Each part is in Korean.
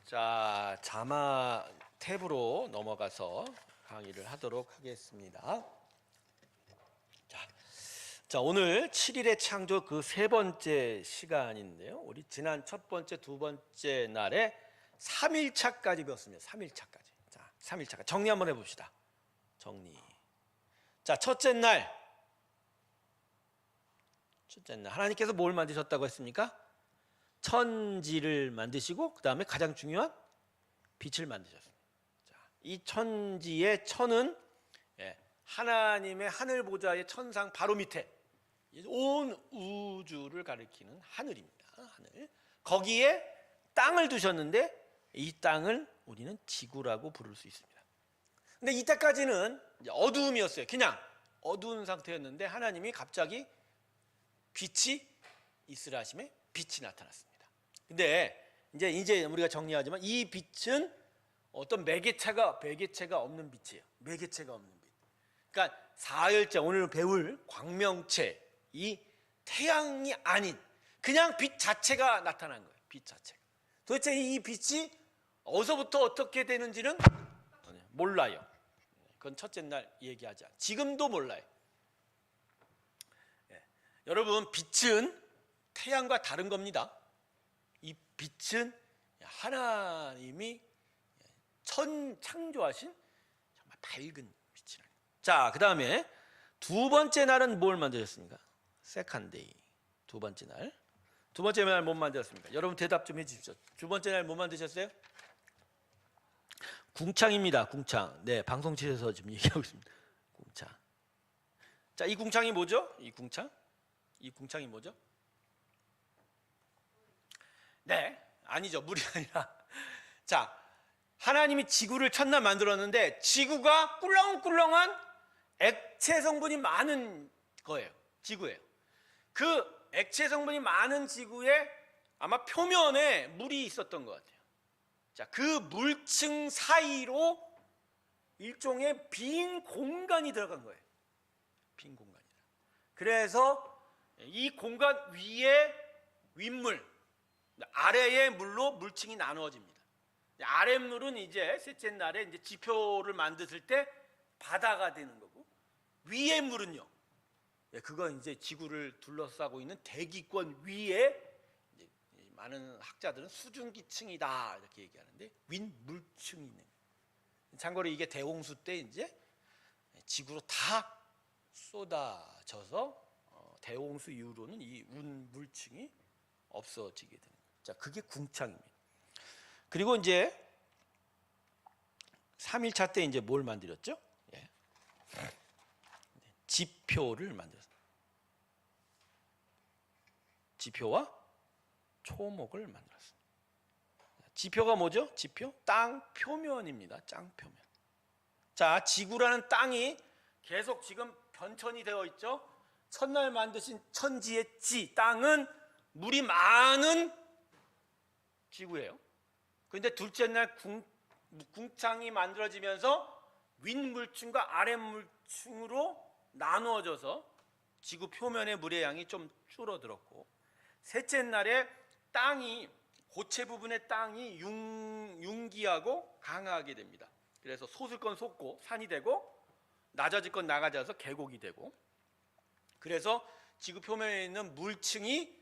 자, 자마 탭으로 넘어가서 강의를 하도록 하겠습니다. 자, 오늘 7일의 창조 그 세 번째 시간인데요. 우리 지난 첫 번째, 두 번째 날에 3일차까지 배웠습니다. 3일차까지. 자, 3일차까지 정리 한번 해봅시다. 정리. 자, 첫째 날 하나님께서 뭘 만드셨다고 했습니까? 천지를 만드시고 그 다음에 가장 중요한 빛을 만드셨습니다. 자, 이 천지의 천은 하나님의 하늘 보좌의 천상 바로 밑에 온 우주를 가리키는 하늘입니다. 하늘. 거기에 땅을 두셨는데 이 땅을 우리는 지구라고 부를 수 있습니다. 근데 이때까지는 어두움이었어요. 그냥 어두운 상태였는데 하나님이 갑자기 빛이 있으라 하심에 빛이 나타났습니다. 근데 이제 우리가 정리하지만 이 빛은 어떤 매개체가 없는 빛이에요. 매개체가 없는 빛. 그러니까 사열제 오늘 배울 광명체 이 태양이 아닌 그냥 빛 자체가 나타난 거예요. 빛 자체가. 도대체 이 빛이 어디서부터 어떻게 되는지는 몰라요. 그건 첫째 날 얘기하지 않아요. 지금도 몰라요. 여러분, 빛은 태양과 다른 겁니다. 이 빛은 하나님이 창조하신 정말 밝은 빛이라는. 자, 그 다음에 두 번째 날은 뭘 만드셨습니까? 세컨데이. 두 번째 날. 두 번째 날 뭐 만드셨습니까? 여러분 대답 좀 해주십시오. 두 번째 날 뭐 만드셨어요? 궁창입니다. 궁창. 네, 방송실에서 지금 얘기하고 있습니다. 궁창. 자, 이 궁창이 뭐죠? 이 궁창이 뭐죠? 네, 아니죠. 물이 아니라. 자, 하나님이 지구를 첫날 만들었는데 지구가 꿀렁꿀렁한 액체 성분이 많은 거예요. 지구예요. 그 액체 성분이 많은 지구에 아마 표면에 물이 있었던 것 같아요. 자, 그 물층 사이로 일종의 빈 공간이 들어간 거예요. 빈 공간이다. 그래서 이 공간 위에 윗물, 아래의 물로 물층이 나누어집니다. 아랫물은 이제 셋째 날에 이제 지표를 만드실 때 바다가 되는 거고, 위의 물은요, 그건 이제 지구를 둘러싸고 있는 대기권 위에 이제 많은 학자들은 수증기층이다 이렇게 얘기하는데 윗물층이 있는 거예요. 참고로 이게 대홍수 때 이제 지구로 다 쏟아져서 대홍수 이후로는 이 운물층이 없어지게 됩니다. 자, 그게 궁창입니다. 그리고 이제 3일차 때 이제 뭘 만들었죠? 지표를 만들었습니다. 지표와 초목을 만들었습니다. 지표가 뭐죠? 지표? 땅 표면입니다. 땅 표면. 자, 지구라는 땅이 계속 지금 변천이 되어 있죠. 첫날 만드신 천지의 땅은 물이 많은 지구예요. 그런데 둘째 날 궁창이 만들어지면서 윗물층과 아랫물층으로 나누어져서 지구 표면의 물의 양이 좀 줄어들었고, 셋째 날에 땅이 고체 부분의 땅이 융기하고 강하게 됩니다. 그래서 솟을 건 솟고 산이 되고 낮아질 건 낮아져서 계곡이 되고, 그래서 지구 표면에 있는 물층이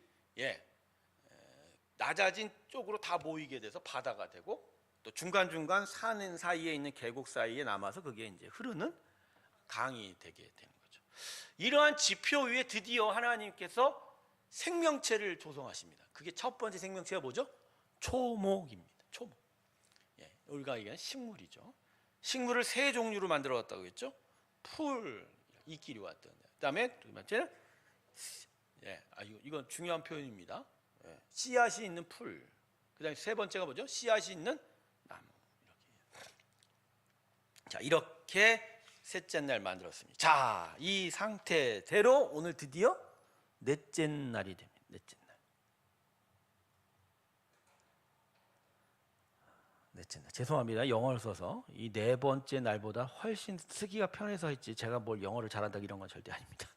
낮아진 쪽으로 다 모이게 돼서 바다가 되고, 또 중간중간 산 사이에 있는 계곡 사이에 남아서 그게 이제 흐르는 강이 되게 되는 거죠. 이러한 지표 위에 드디어 하나님께서 생명체를 조성하십니다. 그게 첫 번째 생명체가 뭐죠? 초목입니다. 초목. 우리가 얘기하는 식물이죠. 식물을 세 종류로 만들어왔다고 했죠. 풀, 이끼리 왔던. 그다음에 두 번째는 이건 중요한 표현입니다. 씨앗이 있는 풀. 그다음에 세 번째가 뭐죠? 씨앗이 있는 나무. 이렇게 셋째 날 만들었습니다. 자, 이 상태대로 오늘 드디어 넷째 날이 됩니다. 넷째 날. 넷째 날. 죄송합니다. 영어를 써서 이 네 번째 날보다 훨씬 쓰기가 편해서 했지 제가 뭘 영어를 잘한다 이런 건 절대 아닙니다.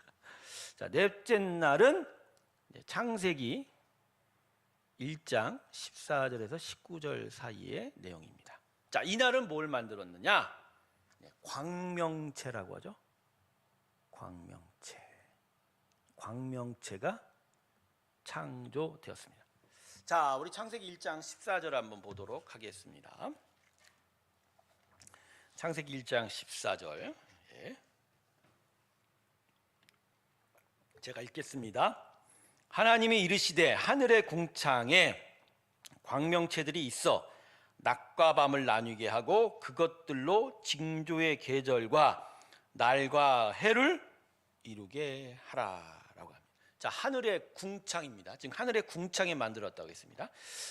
자, 넷째 날은 창세기 1장 14절에서 19절 사이의 내용입니다. 자, 이날은 뭘 만들었느냐? 광명체라고 하죠. 광명체가 창조되었습니다. 자, 우리 창세기 1장 14절 한번 보도록 하겠습니다. 창세기 1장 14절. 제가 읽겠습니다. 하나님이 이르시되 하늘의 궁창에 광명체들이 있어 낮과 밤을 나뉘게 하고 그것들로 징조의 계절과 날과 해를 이루게 하라라고 합니다. 자, 하늘의 궁창입니다. 지금 하늘의 궁창에 만들었다고 했습니다.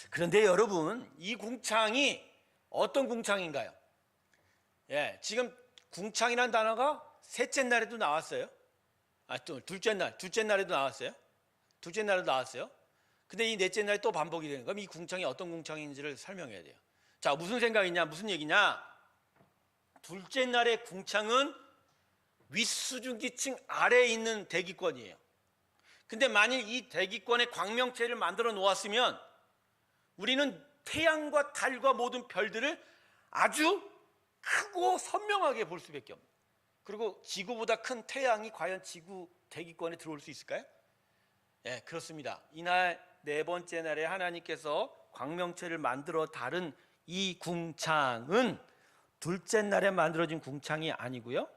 그런데 여러분, 이 궁창이 어떤 궁창인가요? 지금 궁창이라는 단어가 셋째 날에도 나왔어요. 또 둘째 날에도 나왔어요. 둘째 날에도 나왔어요. 근데 이 넷째 날에 또 반복이 되는 거예요. 이 궁창이 어떤 궁창인지를 설명해야 돼요. 자, 무슨 생각이냐, 무슨 얘기냐? 둘째 날의 궁창은 윗수증기층 아래에 있는 대기권이에요. 근데 만일 이 대기권에 광명체를 만들어 놓았으면 우리는 태양과 달과 모든 별들을 아주 크고 선명하게 볼 수밖에 없습니다. 그리고 지구보다 큰 태양이 과연 지구 대기권에 들어올 수 있을까요? 그렇습니다. 이날 네 번째 날에 하나님께서 광명체를 만들어 다른 이 궁창은 둘째 날에 만들어진 궁창이 아니고요,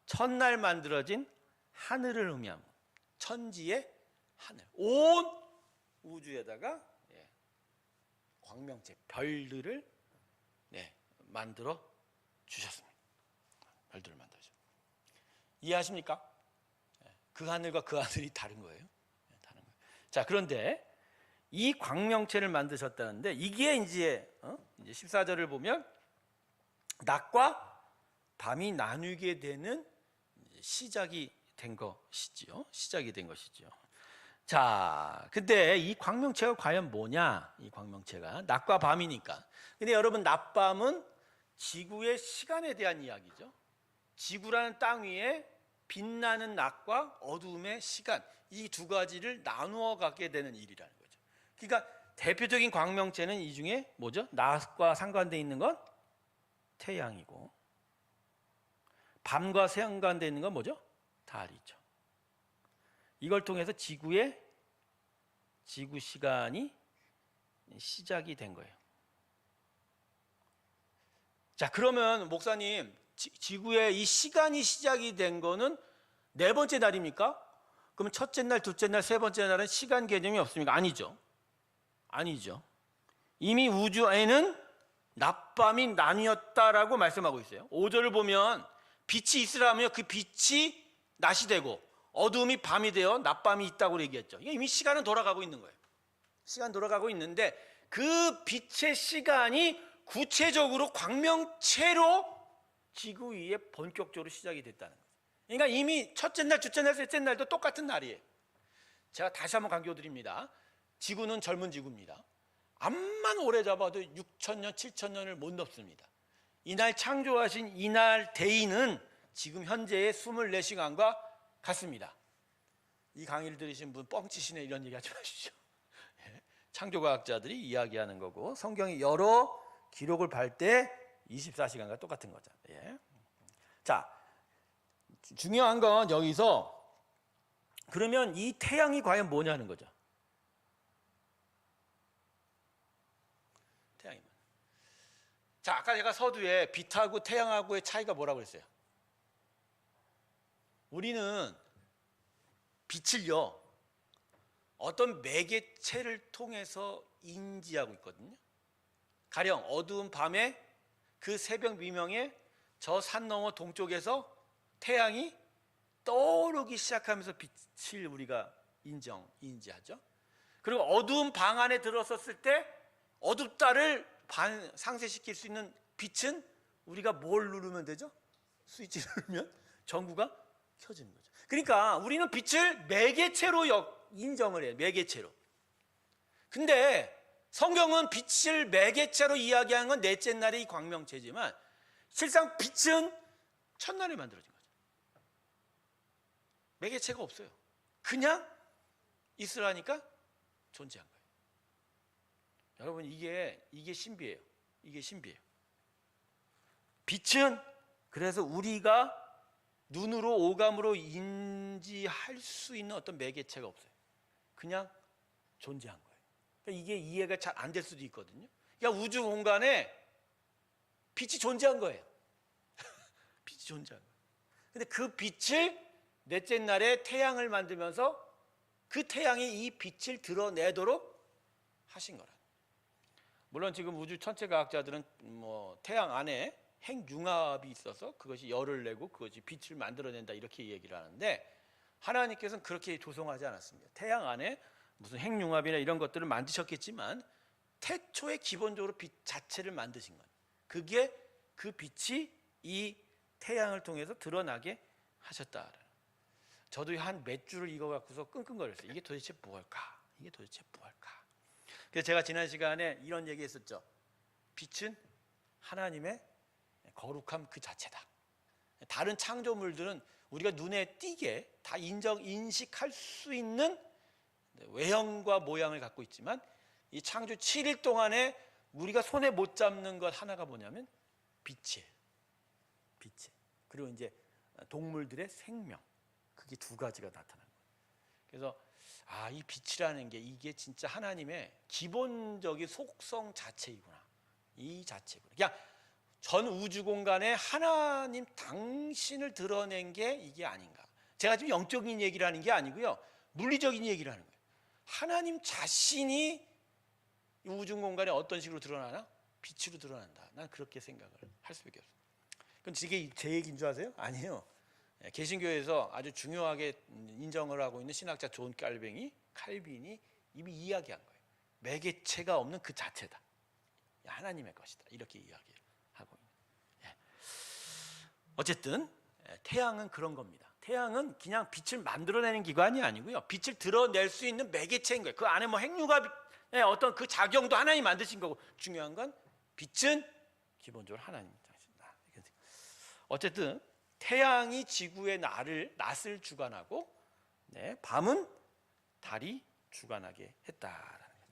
첫날 만들어진 하늘을 의미합니다. 천지의 하늘, 온 우주에다가 광명체, 별들을 만들어 주셨습니다. 별들을 만들어 주셨습니다. 이해하십니까? 그 하늘과 그 하늘이 다른 거예요. 다른 거예요. 자, 그런데 이 광명체를 만드셨다는데 이게 이제 14절을 보면 낮과 밤이 나뉘게 되는 시작이 된 것이지요. 자, 근데 이 광명체가 과연 뭐냐? 이 광명체가 낮과 밤이니까. 근데 여러분, 낮밤은 지구의 시간에 대한 이야기죠. 지구라는 땅 위에 빛나는 낮과 어두움의 시간, 이 두 가지를 나누어 갖게 되는 일이라는 거죠. 그러니까 대표적인 광명체는 이 중에 뭐죠? 낮과 상관되어 있는 건 태양이고, 밤과 상관되어 있는 건 뭐죠? 달이죠. 이걸 통해서 지구 시간이 시작이 된 거예요. 자, 그러면 목사님, 지구의 이 시간이 시작이 된 거는 네 번째 날입니까? 그럼 첫째 날, 둘째 날, 세 번째 날은 시간 개념이 없습니까? 아니죠. 이미 우주에는 낮밤이 나뉘었다라고 말씀하고 있어요. 5절을 보면 빛이 있으라며 그 빛이 낮이 되고 어두움이 밤이 되어 낮밤이 있다고 얘기했죠. 이미 시간은 돌아가고 있는 거예요. 시간 돌아가고 있는데 그 빛의 시간이 구체적으로 광명체로 지구 위에 본격적으로 시작이 됐다는 거예요. 그러니까 이미 첫째 날, 둘째 날, 셋째 날도 똑같은 날이에요. 제가 다시 한번 강조드립니다. 지구는 젊은 지구입니다. 암만 오래 잡아도 6,000년, 7,000년을 못 넘습니다. 이날 창조하신 이날 데이는 지금 현재의 24시간과 같습니다. 이 강의를 들으신 분 뻥치시네 이런 얘기 하지 마십시오. 창조과학자들이 이야기하는 거고 성경이 여러 기록을 발 때 24시간과 똑같은 거죠. 자, 중요한 건 여기서 그러면 이 태양이 과연 뭐냐는 거죠. 태양이. 자, 아까 제가 서두에 빛하고 태양하고의 차이가 뭐라고 그랬어요? 우리는 빛을요, 어떤 매개체를 통해서 인지하고 있거든요. 가령 어두운 밤에 그 새벽 미명에 저 산 너머 동쪽에서 태양이 떠오르기 시작하면서 빛을 우리가 인지하죠. 그리고 어두운 방 안에 들어섰을 때 어둡다를 상쇄시킬 수 있는 빛은 우리가 뭘 누르면 되죠? 스위치를 누르면 전구가 켜지는 거죠. 그러니까 우리는 빛을 매개체로 인정을 해요. 매개체로. 근데 성경은 빛을 매개체로 이야기하는 건 넷째 날의 광명체지만 실상 빛은 첫날에 만들어진 거죠. 매개체가 없어요. 그냥 있으라니까 존재한 거예요. 여러분 이게 신비예요. 이게 신비예요. 빛은 그래서 우리가 눈으로 오감으로 인지할 수 있는 어떤 매개체가 없어요. 그냥 존재한 거예요. 그러니까 이게 이해가 잘 안 될 수도 있거든요. 그러니까 우주 공간에 빛이 존재한 거예요. 빛이 존재한 거예요. 근데 그 빛을 넷째 날에 태양을 만들면서 그 태양이 이 빛을 드러내도록 하신 거라. 물론 지금 우주 천체 과학자들은 뭐 태양 안에 핵융합이 있어서 그것이 열을 내고 그것이 빛을 만들어낸다 이렇게 얘기를 하는데, 하나님께서는 그렇게 조성하지 않았습니다. 태양 안에 무슨 핵융합이나 이런 것들을 만드셨겠지만 태초에 기본적으로 빛 자체를 만드신 거예요. 그게 그 빛이 이 태양을 통해서 드러나게 하셨다. 저도 한 몇 줄을 읽어 갖고서 끙끙거렸어요. 이게 도대체 무엇일까? 이게 도대체 무엇일까? 그래서 제가 지난 시간에 이런 얘기했었죠. 빛은 하나님의 거룩함 그 자체다. 다른 창조물들은 우리가 눈에 띄게 다 인식할 수 있는 외형과 모양을 갖고 있지만 이 창조 7일 동안에 우리가 손에 못 잡는 것 하나가 뭐냐면 빛이에요. 빛이. 그리고 이제 동물들의 생명. 그게 두 가지가 나타나는 거예요. 그래서 이 빛이라는 게 이게 진짜 하나님의 기본적인 속성 자체이구나. 이 자체구나. 그냥 전 우주 공간에 하나님 당신을 드러낸 게 이게 아닌가. 제가 지금 영적인 얘기를 하는 게 아니고요. 물리적인 얘기를 하는 거예요. 하나님 자신이 우주 공간에 어떤 식으로 드러나나? 빛으로 드러난다. 난 그렇게 생각을 할 수밖에 없어요. 그럼 이게 제 얘기인 줄 아세요? 아니에요. 개신교에서 아주 중요하게 인정을 하고 있는 신학자 존 칼빈이 이미 이야기한 거예요. 매개체가 없는 그 자체다. 하나님의 것이다. 이렇게 이야기를 하고 있는. 어쨌든 태양은 그런 겁니다. 태양은 그냥 빛을 만들어내는 기관이 아니고요. 빛을 드러낼 수 있는 매개체인 거예요. 그 안에 뭐 핵융합의 어떤 그 작용도 하나님이 만드신 거고, 중요한 건 빛은 기본적으로 하나님 자신이다. 어쨌든 태양이 지구의 낮을 주관하고, 밤은 달이 주관하게 했다라는 거예요.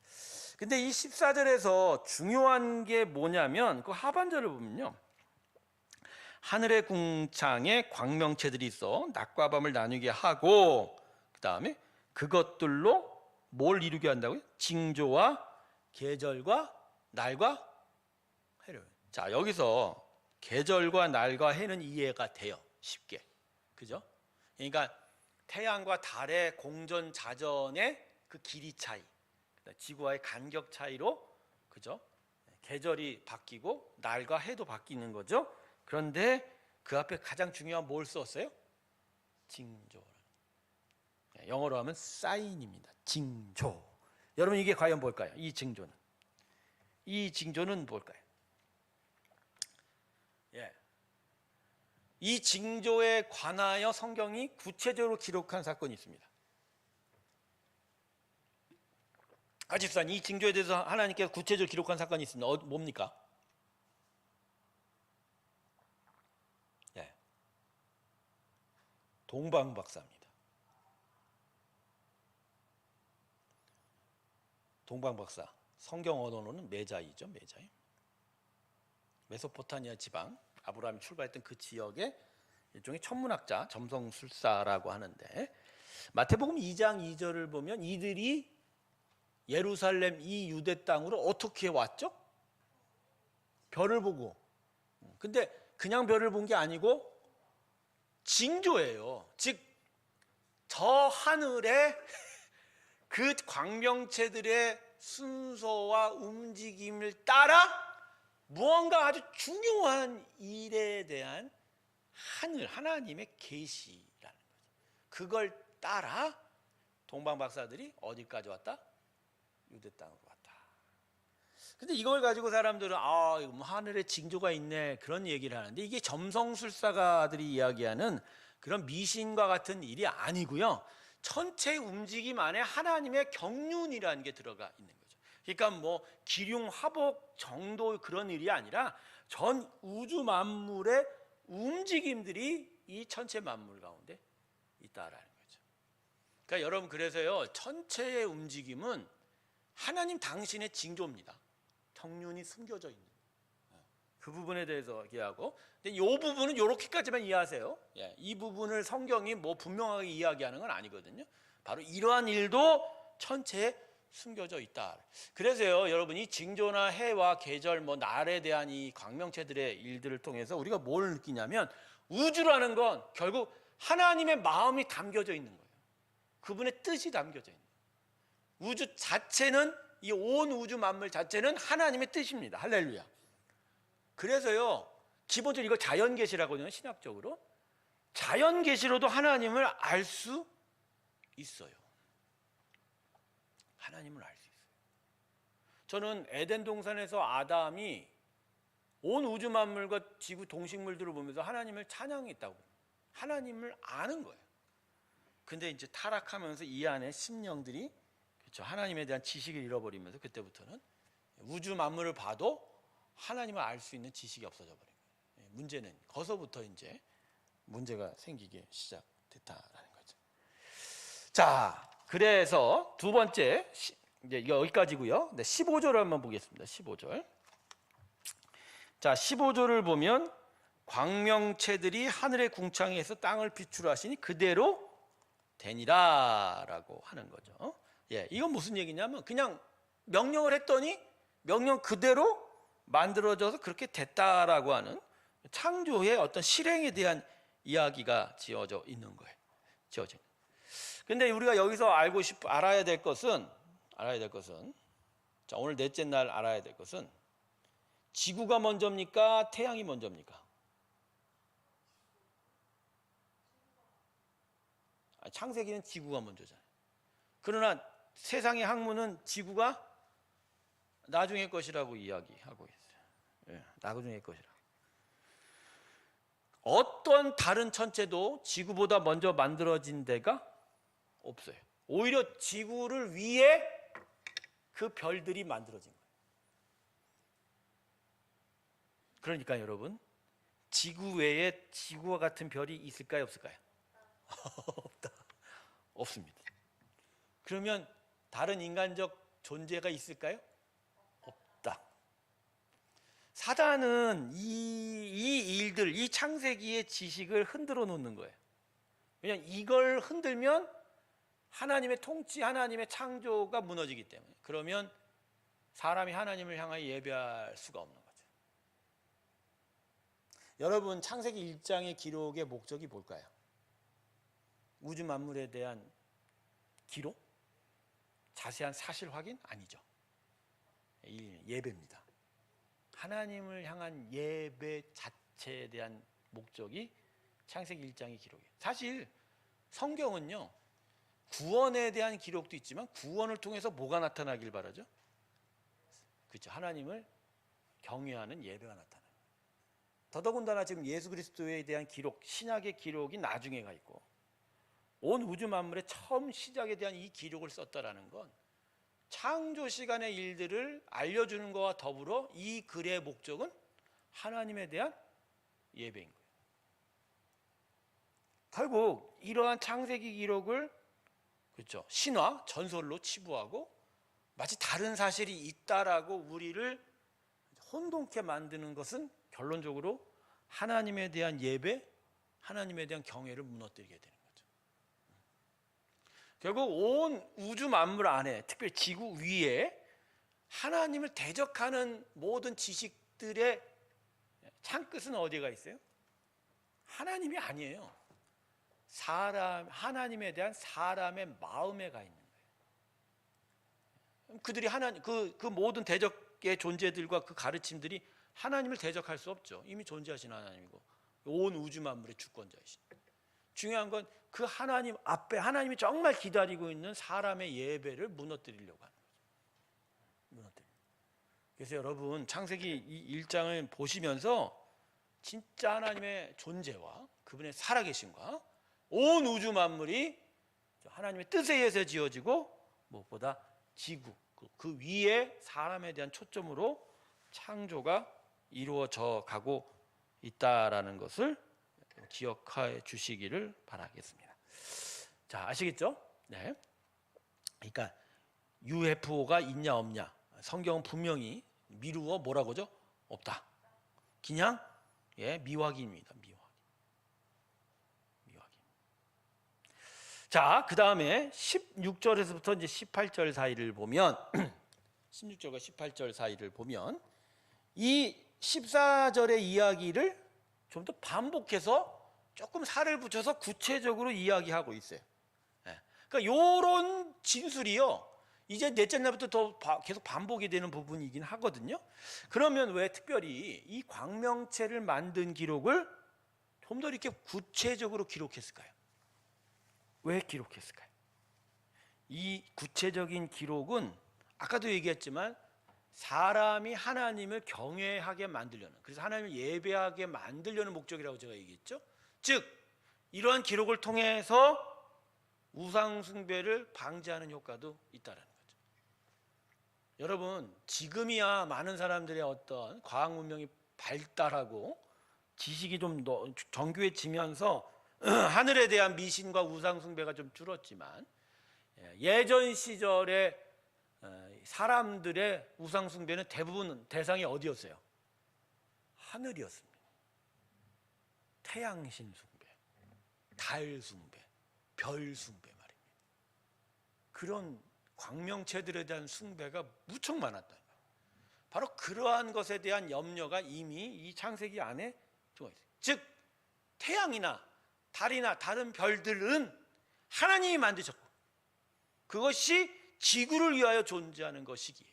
근데 이 14절에서 중요한 게 뭐냐면 그 하반절을 보면요. 하늘의 궁창에 광명체들이 있어 낮과 밤을 나누게 하고, 그 다음에 그것들로 뭘 이루게 한다고요? 징조와 계절과 날과 해를. 자, 여기서 계절과 날과 해는 이해가 돼요. 쉽게. 그죠? 그러니까 태양과 달의 공전 자전의 그 길이 차이, 지구와의 간격 차이로, 그죠? 계절이 바뀌고 날과 해도 바뀌는 거죠. 그런데 그 앞에 가장 중요한 뭘 썼어요? 징조. 영어로 하면 사인입니다. 징조. 여러분 이게 과연 뭘까요? 이 징조는 뭘까요? 이 징조에 관하여 성경이 구체적으로 기록한 사건이 있습니다. 아집산, 이 징조에 대해서 하나님께서 구체적으로 기록한 사건이 있습니다. 뭡니까? 동방박사입니다. 동방박사. 성경 언어로는 메자이죠. 메자이. 메소포타미아 지방, 아브라함이 출발했던 그 지역의 일종의 천문학자, 점성술사라고 하는데, 마태복음 2장 2절을 보면 이들이 예루살렘 이 유대 땅으로 어떻게 왔죠? 별을 보고. 근데 그냥 별을 본 게 아니고 징조예요. 즉 저 하늘에 그 광명체들의 순서와 움직임을 따라 무언가 아주 중요한 일에 대한 하나님의 계시라는 거죠. 그걸 따라 동방 박사들이 어디까지 왔다? 유대 땅으로 왔다. 근데 이걸 가지고 사람들은 하늘에 징조가 있네 그런 얘기를 하는데, 이게 점성술사가들이 이야기하는 그런 미신과 같은 일이 아니고요. 천체 움직임 안에 하나님의 경륜이라는 게 들어가 있는 거죠. 그러니까 뭐 기륭 화복 정도 그런 일이 아니라 전 우주 만물의 움직임들이 이 천체 만물 가운데 있다라는 거죠. 그러니까 여러분, 그래서요, 천체의 움직임은 하나님 당신의 징조입니다. 경륜이 숨겨져 있는 그 부분에 대해서 얘기하고, 근데 이 부분은 이렇게까지만 이해하세요. 예, 이 부분을 성경이 뭐 분명하게 이야기하는 건 아니거든요. 바로 이러한 일도 천체에 숨겨져 있다. 그래서요, 여러분, 이 징조나 해와 계절, 뭐 날에 대한 이 광명체들의 일들을 통해서 우리가 뭘 느끼냐면, 우주라는 건 결국 하나님의 마음이 담겨져 있는 거예요. 그분의 뜻이 담겨져 있는 거예요. 우주 자체는, 이 온 우주 만물 자체는 하나님의 뜻입니다. 할렐루야. 그래서요, 기본적으로 이걸 자연계시라고 하거든요. 신학적으로 자연계시로도 하나님을 알 수 있어요. 하나님을 알 수 있어요. 저는 에덴 동산에서 아담이 온 우주 만물과 지구 동식물들을 보면서 하나님을 찬양했다고, 하나님을 아는 거예요. 근데 이제 타락하면서 이 안에 심령들이, 그렇죠, 하나님에 대한 지식을 잃어버리면서 그때부터는 우주 만물을 봐도 하나님을 알 수 있는 지식이 없어져 버린 거예요. 문제는 거기서부터 이제 문제가 생기기 시작됐다라는 거죠. 자, 그래서 두 번째, 이제 여기까지고요. 네, 15절을 한번 보겠습니다. 15절. 자, 15절을 보면 광명체들이 하늘의 궁창에서 땅을 비추라시니 그대로 되니라라고 하는 거죠. 예, 이건 무슨 얘기냐면 그냥 명령을 했더니 명령 그대로 만들어져서 그렇게 됐다라고 하는 창조의 어떤 실행에 대한 이야기가 지어져 있는 거예요. 지어져. 근데 우리가 여기서 알아야 될 것은 자, 오늘 넷째 날 알아야 될 것은 지구가 먼저입니까? 태양이 먼저입니까? 창세기는 지구가 먼저잖아요. 그러나 세상의 학문은 지구가 나중의 것이라고 이야기하고 있어요. 예, 나중의 것이라. 어떤 다른 천체도 지구보다 먼저 만들어진 데가 없어요. 오히려 지구를 위해 그 별들이 만들어진 거예요. 그러니까 여러분, 지구 외에 지구와 같은 별이 있을까요, 없을까요? 없다. 없습니다. 그러면 다른 인간적 존재가 있을까요? 없다. 사단은 이 일들, 이 창세기의 지식을 흔들어 놓는 거예요. 왜냐하면 이걸 흔들면 하나님의 통치, 하나님의 창조가 무너지기 때문에. 그러면 사람이 하나님을 향하여 예배할 수가 없는 거죠. 여러분, 창세기 1장의 기록의 목적이 뭘까요? 우주 만물에 대한 기록? 자세한 사실 확인? 아니죠. 예배입니다. 하나님을 향한 예배 자체에 대한 목적이 창세기 1장의 기록이에요. 사실 성경은요, 구원에 대한 기록도 있지만 구원을 통해서 뭐가 나타나길 바라죠? 그렇죠. 하나님을 경외하는 예배가 나타나요. 더더군다나 지금 예수 그리스도에 대한 기록, 신약의 기록이 나중에 가 있고 온 우주 만물의 처음 시작에 대한 이 기록을 썼다라는 건 창조 시간의 일들을 알려주는 것과 더불어 이 글의 목적은 하나님에 대한 예배인 거예요. 결국 이러한 창세기 기록을, 그렇죠, 신화, 전설로 치부하고 마치 다른 사실이 있다라고 우리를 혼동케 만드는 것은 결론적으로 하나님에 대한 예배, 하나님에 대한 경외를 무너뜨리게 되는 거죠. 결국 온 우주 만물 안에, 특별히 지구 위에 하나님을 대적하는 모든 지식들의 창끝은 어디가 있어요? 하나님이 아니에요. 하나님에 대한 사람의 마음에 가 있는 거예요. 그들이 그 모든 대적의 존재들과 그 가르침들이 하나님을 대적할 수 없죠. 이미 존재하신 하나님이고 온 우주 만물의 주권자이신. 중요한 건 그 하나님 앞에 하나님이 정말 기다리고 있는 사람의 예배를 무너뜨리려고 하는 거죠. 그래서 여러분, 창세기 1장을 보시면서 진짜 하나님의 존재와 그분의 살아계심과 온 우주 만물이 하나님의 뜻에 의해서 지어지고 무엇보다 지구, 그 위에 사람에 대한 초점으로 창조가 이루어져 가고 있다라는 것을 기억해 주시기를 바라겠습니다. 자, 아시겠죠? 네. 그러니까 UFO가 있냐 없냐. 성경은 분명히 미루어 뭐라고죠? 없다. 그냥 미확인입니다. 미확인. 자, 그 다음에 16절에서부터 이제 18절 사이를 보면 16절과 18절 사이를 보면 이 14절의 이야기를 좀 더 반복해서 조금 살을 붙여서 구체적으로 이야기하고 있어요. 그러니까 이런 진술이요, 이제 넷째 날부터 더 계속 반복이 되는 부분이긴 하거든요. 그러면 왜 특별히 이 광명체를 만든 기록을 좀 더 이렇게 구체적으로 기록했을까요? 왜 기록했을까요? 이 구체적인 기록은 아까도 얘기했지만 사람이 하나님을 경외하게 만들려는, 그래서 하나님을 예배하게 만들려는 목적이라고 제가 얘기했죠. 즉 이러한 기록을 통해서 우상 숭배를 방지하는 효과도 있다는 거죠. 여러분, 지금이야 많은 사람들의 어떤 과학 문명이 발달하고 지식이 좀 정교해지면서 하늘에 대한 미신과 우상 숭배가 좀 줄었지만, 예전 시절에 사람들의 우상 숭배는 대부분 대상이 어디였어요? 하늘이었습니다. 태양신 숭배, 달 숭배, 별 숭배 말입니다. 그런 광명체들에 대한 숭배가 무척 많았다. 바로 그러한 것에 대한 염려가 이미 이 창세기 안에 들어 있어요. 즉 태양이나 달이나 다른 별들은 하나님이 만드셨고 그것이 지구를 위하여 존재하는 것이기에,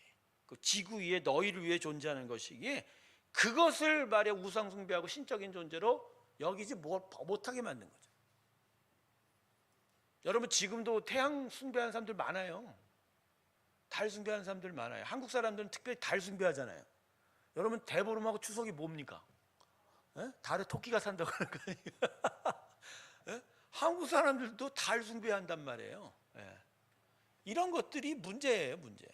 그 지구 위에 너희를 위해 존재하는 것이기에 그것을 말해 우상 숭배하고 신적인 존재로 여기지 못하게 만든 거죠. 여러분, 지금도 태양 숭배하는 사람들 많아요. 달 숭배하는 사람들 많아요. 한국 사람들은 특별히 달 숭배하잖아요. 여러분, 대보름하고 추석이 뭡니까? 달에 토끼가 산다고 하는 거 아니에요? 한국 사람들도 달 숭배한단 말이에요. 이런 것들이 문제예요, 문제.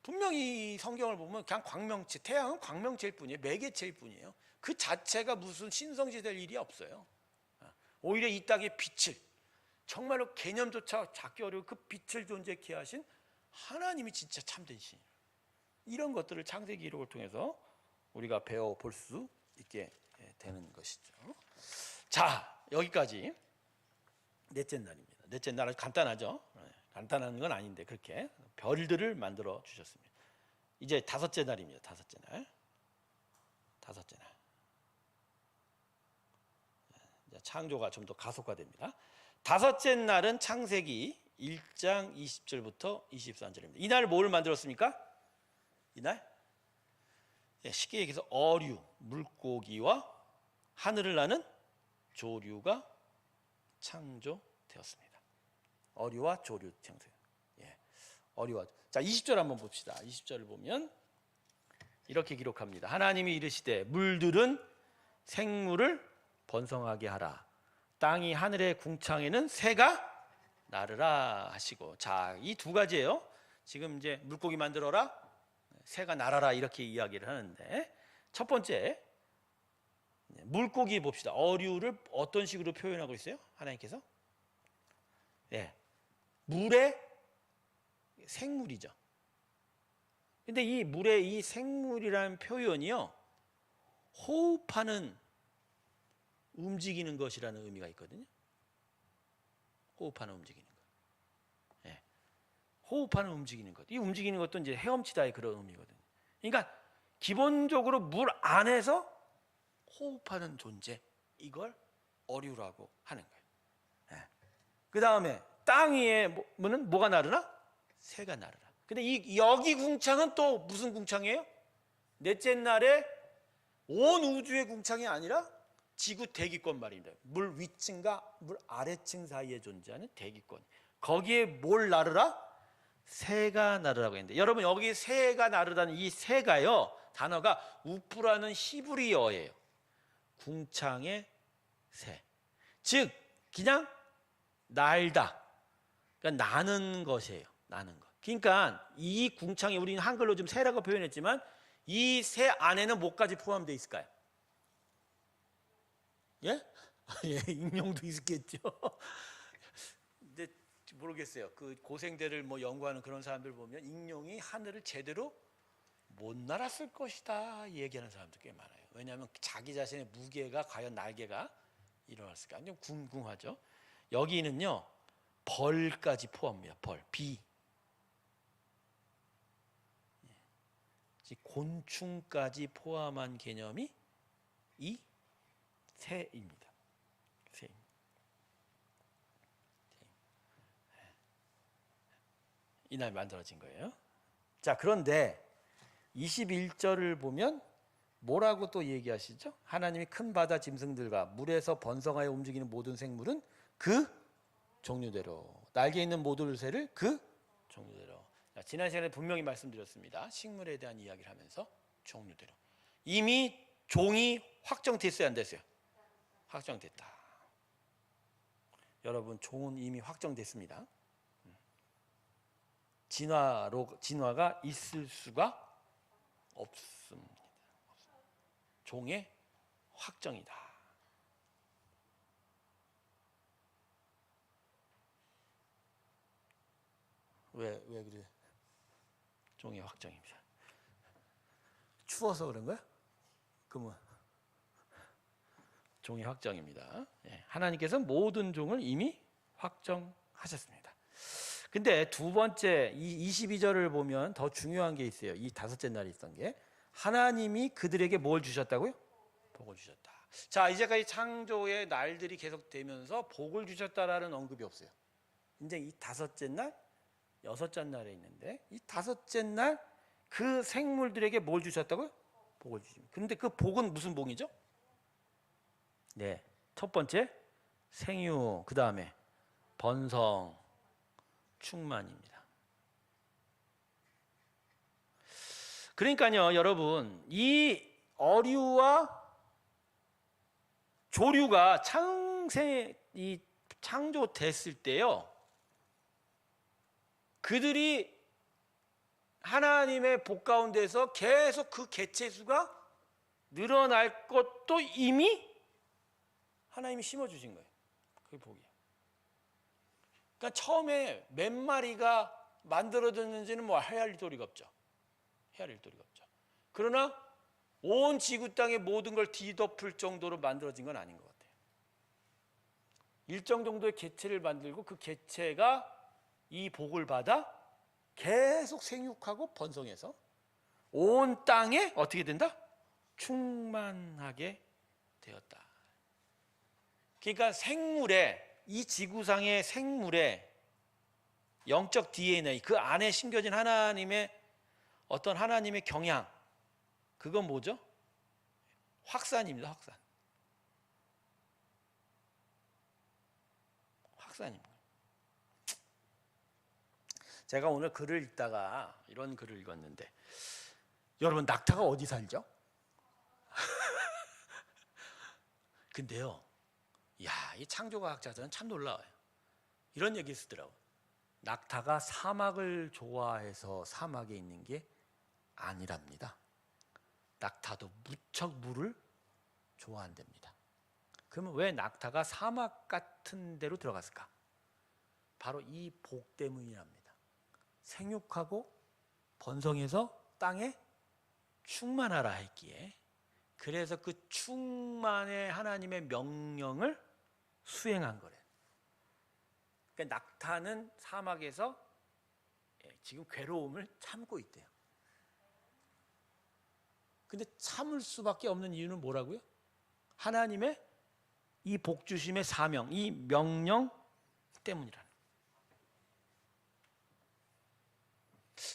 분명히 성경을 보면 그냥 광명체, 태양은 광명체일 뿐이에요. 매개체일 뿐이에요. 그 자체가 무슨 신성시 될 일이 없어요. 오히려 이 땅의 빛을, 정말로 개념조차 잡기 어려운 그 빛을 존재케 하신 하나님이 진짜 참된 신이에요. 이런 것들을 창세기 기록을 통해서 우리가 배워볼 수 있게 되는 것이죠. 자, 여기까지 넷째 날입니다. 넷째 날은 간단하죠. 간단한 건 아닌데 그렇게 별들을 만들어 주셨습니다. 이제 다섯째 날입니다. 다섯째 날. 창조가 좀 더 가속화됩니다. 다섯째 날은 창세기 1장 20절부터 23절입니다. 이날 뭘 만들었습니까? 이날 쉽게 얘기해서 어류, 물고기와 하늘을 나는 조류가 창조되었습니다. 어류와 조류 창조. 어류와. 자, 20절 한번 봅시다. 20절을 보면 이렇게 기록합니다. 하나님이 이르시되 물들은 생물을 번성하게 하라. 땅이 하늘의 궁창에는 새가 나르라 하시고. 자, 이 두 가지예요. 지금 이제 물고기 만들어라, 새가 날아라, 이렇게 이야기를 하는데, 첫 번째 물고기 봅시다. 어류를 어떤 식으로 표현하고 있어요? 하나님께서 물의 생물이죠. 근데 이 물의 이 생물이라는 표현이요, 호흡하는, 움직이는 것이라는 의미가 있거든요. 호흡하는, 움직이는 것. 호흡하는, 움직이는 것. 이 움직이는 것도 이제 헤엄치다의 그런 의미거든요. 그러니까 기본적으로 물 안에서 호흡하는 존재, 이걸 어류라고 하는 거예요. 그 다음에 땅 위에 뭐가 나르나? 새가 나르라. 근데 여기 궁창은 또 무슨 궁창이에요? 넷째 날에 온 우주의 궁창이 아니라 지구 대기권 말입니다. 물 위층과 물 아래층 사이에 존재하는 대기권. 거기에 뭘 나르라? 새가 나르라고 했는데, 여러분 여기 새가 나르다는 이 새가요, 단어가 우프라는 히브리어예요. 궁창의 새. 즉 그냥 날다, 그러니까 나는 것이에요. 나는 것. 그러니까 이 궁창이, 우리는 한글로 좀 새라고 표현했지만 이 새 안에는 뭐까지 포함되어 있을까요? 예? 예, 익룡도 있겠죠. 근데 모르겠어요. 그 고생대를 뭐 연구하는 그런 사람들 보면 익룡이 하늘을 제대로 못 날았을 것이다 얘기하는 사람도 꽤 많아요. 왜냐하면 자기 자신의 무게가 과연 날개가 일어났을까 좀 궁금하죠. 여기는요 벌까지 포함합니다. 벌, 비, 곤충까지 포함한 개념이 이 새입니다. 새. 이날 만들어진 거예요. 자, 그런데 21절을 보면 뭐라고 또 얘기하시죠? 하나님이 큰 바다 짐승들과 물에서 번성하여 움직이는 모든 생물은 그 종류대로, 날개 있는 모든 새를 그 종류대로. 자, 지난 시간에 분명히 말씀드렸습니다. 식물에 대한 이야기를 하면서 종류대로. 이미 종이 확정됐어요, 안 됐어요? 확정됐다. 여러분, 종은 이미 확정됐습니다. 진화가 있을 수가 없습니다. 종의 확정이다. 왜 그래? 종의 확정입니다. 추워서 그런 거야? 그러면 종의 확정입니다. 하나님께서 모든 종을 이미 확정하셨습니다. 근데 두 번째 이 22절을 보면 더 중요한 게 있어요. 이 다섯째 날에 있던 게 하나님이 그들에게 뭘 주셨다고요? 복을 주셨다. 자, 이제까지 창조의 날들이 계속되면서 복을 주셨다라는 언급이 없어요. 이제 이 다섯째 날, 여섯째 날에 있는데 이 다섯째 날 그 생물들에게 뭘 주셨다고요? 복을 주십니다. 그런데 그 복은 무슨 복이죠? 네, 첫 번째 생육, 그 다음에 번성, 충만입니다. 그러니까요, 여러분, 이 어류와 조류가 창조됐을 때요, 그들이 하나님의 복 가운데서 계속 그 개체 수가 늘어날 것도 이미 하나님이 심어주신 거예요. 그게 복이에요. 그러니까 처음에 몇 마리가 만들어졌는지는 뭐 헤아릴 도리가 없죠. 헤아릴 도리가 없죠. 그러나 온 지구 땅의 모든 걸 뒤덮을 정도로 만들어진 건 아닌 것 같아요. 일정 정도의 개체를 만들고 그 개체가 이 복을 받아 계속 생육하고 번성해서 온 땅에 어떻게 된다? 충만하게 되었다. 그러니까 이 지구상의 생물의 영적 DNA, 그 안에 심겨진 하나님의 경향, 그건 뭐죠? 확산입니다. 확산입니다. 제가 오늘 글을 읽다가 이런 글을 읽었는데, 여러분, 낙타가 어디 살죠? 근데요, 이 창조과학자들은 참 놀라워요. 이런 얘기 쓰더라고요. 낙타가 사막을 좋아해서 사막에 있는 게 아니랍니다. 낙타도 무척 물을 좋아한답니다. 그러면 왜 낙타가 사막 같은 데로 들어갔을까? 바로 이 복 때문이랍니다. 생육하고 번성해서 땅에 충만하라 했기에, 그래서 그 충만의 하나님의 명령을 수행한 거래요. 그러니까 낙타는 사막에서 지금 괴로움을 참고 있대요. 근데 참을 수밖에 없는 이유는 뭐라고요? 하나님의 이 복주심의 사명, 이 명령 때문이라는.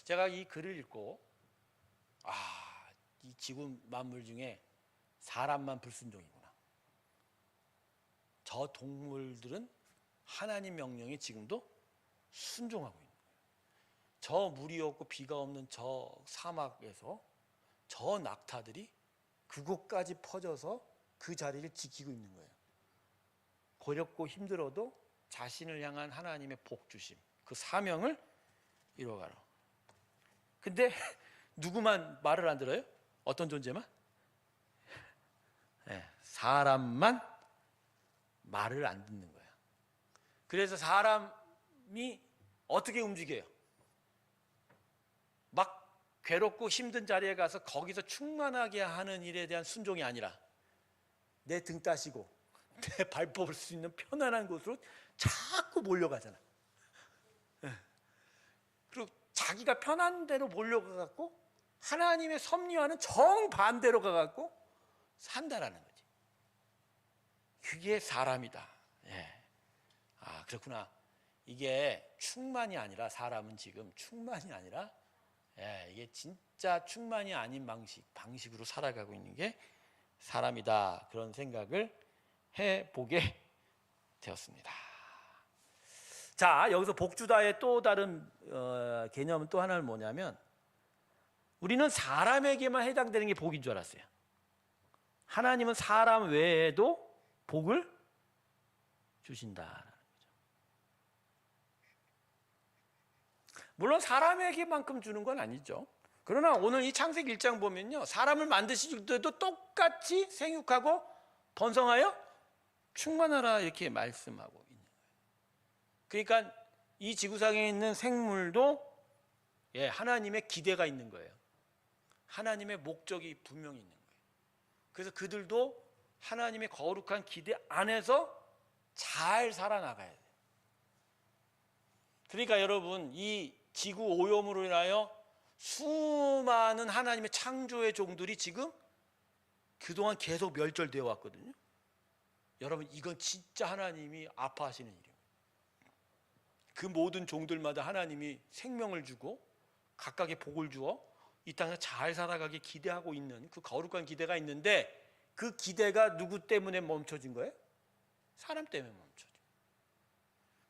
제가 이 글을 읽고 이 지구 만물 중에 사람만 불순종이구나. 저 동물들은 하나님 명령에 지금도 순종하고 있는 거예요. 저 물이 없고 비가 없는 저 사막에서 저 낙타들이 그곳까지 퍼져서 그 자리를 지키고 있는 거예요. 고렵고 힘들어도 자신을 향한 하나님의 복주심, 그 사명을 이뤄가라. 근데 누구만 말을 안 들어요? 어떤 존재만? 사람만 말을 안 듣는 거야. 그래서 사람 어떻게 움직여요? 막 괴롭고 힘든 자리에 가서 거기서 충만하게 하는 일에 대한 순종이 아니라 내 등 따시고 내 발 뻗을 수 있는 편안한 곳으로 자꾸 몰려가잖아. 그리고 자기가 편한 대로 몰려가갖고 하나님의 섭리와는 정반대로 가갖고 산다라는 거지. 그게 사람이다. 예. 아, 그렇구나. 이게 충만이 아니라, 사람은 지금 충만이 아니라, 예, 이게 진짜 충만이 아닌 방식으로 살아가고 있는 게 사람이다. 그런 생각을 해보게 되었습니다. 자, 여기서 복주다의 또 다른 개념은 또 하나는 뭐냐면, 우리는 사람에게만 해당되는 게 복인 줄 알았어요. 하나님은 사람 외에도 복을 주신다라는 거죠. 물론 사람에게만큼 주는 건 아니죠. 그러나 오늘 이 창세기 1장 보면요, 사람을 만드실 때도 똑같이 생육하고 번성하여 충만하라 이렇게 말씀하고 있는 거예요. 그러니까 이 지구상에 있는 생물도 하나님의 기대가 있는 거예요. 하나님의 목적이 분명히 있는 거예요. 그래서 그들도 하나님의 거룩한 기대 안에서 잘 살아나가야 돼요. 그러니까 여러분, 이 지구 오염으로 인하여 수많은 하나님의 창조의 종들이 지금 그동안 계속 멸절되어 왔거든요. 여러분, 이건 진짜 하나님이 아파하시는 일이에요. 그 모든 종들마다 하나님이 생명을 주고 각각의 복을 주어 이 땅에서 잘 살아가게 기대하고 있는 그 거룩한 기대가 있는데, 그 기대가 누구 때문에 멈춰진 거예요? 사람 때문에 멈춰진 거예요.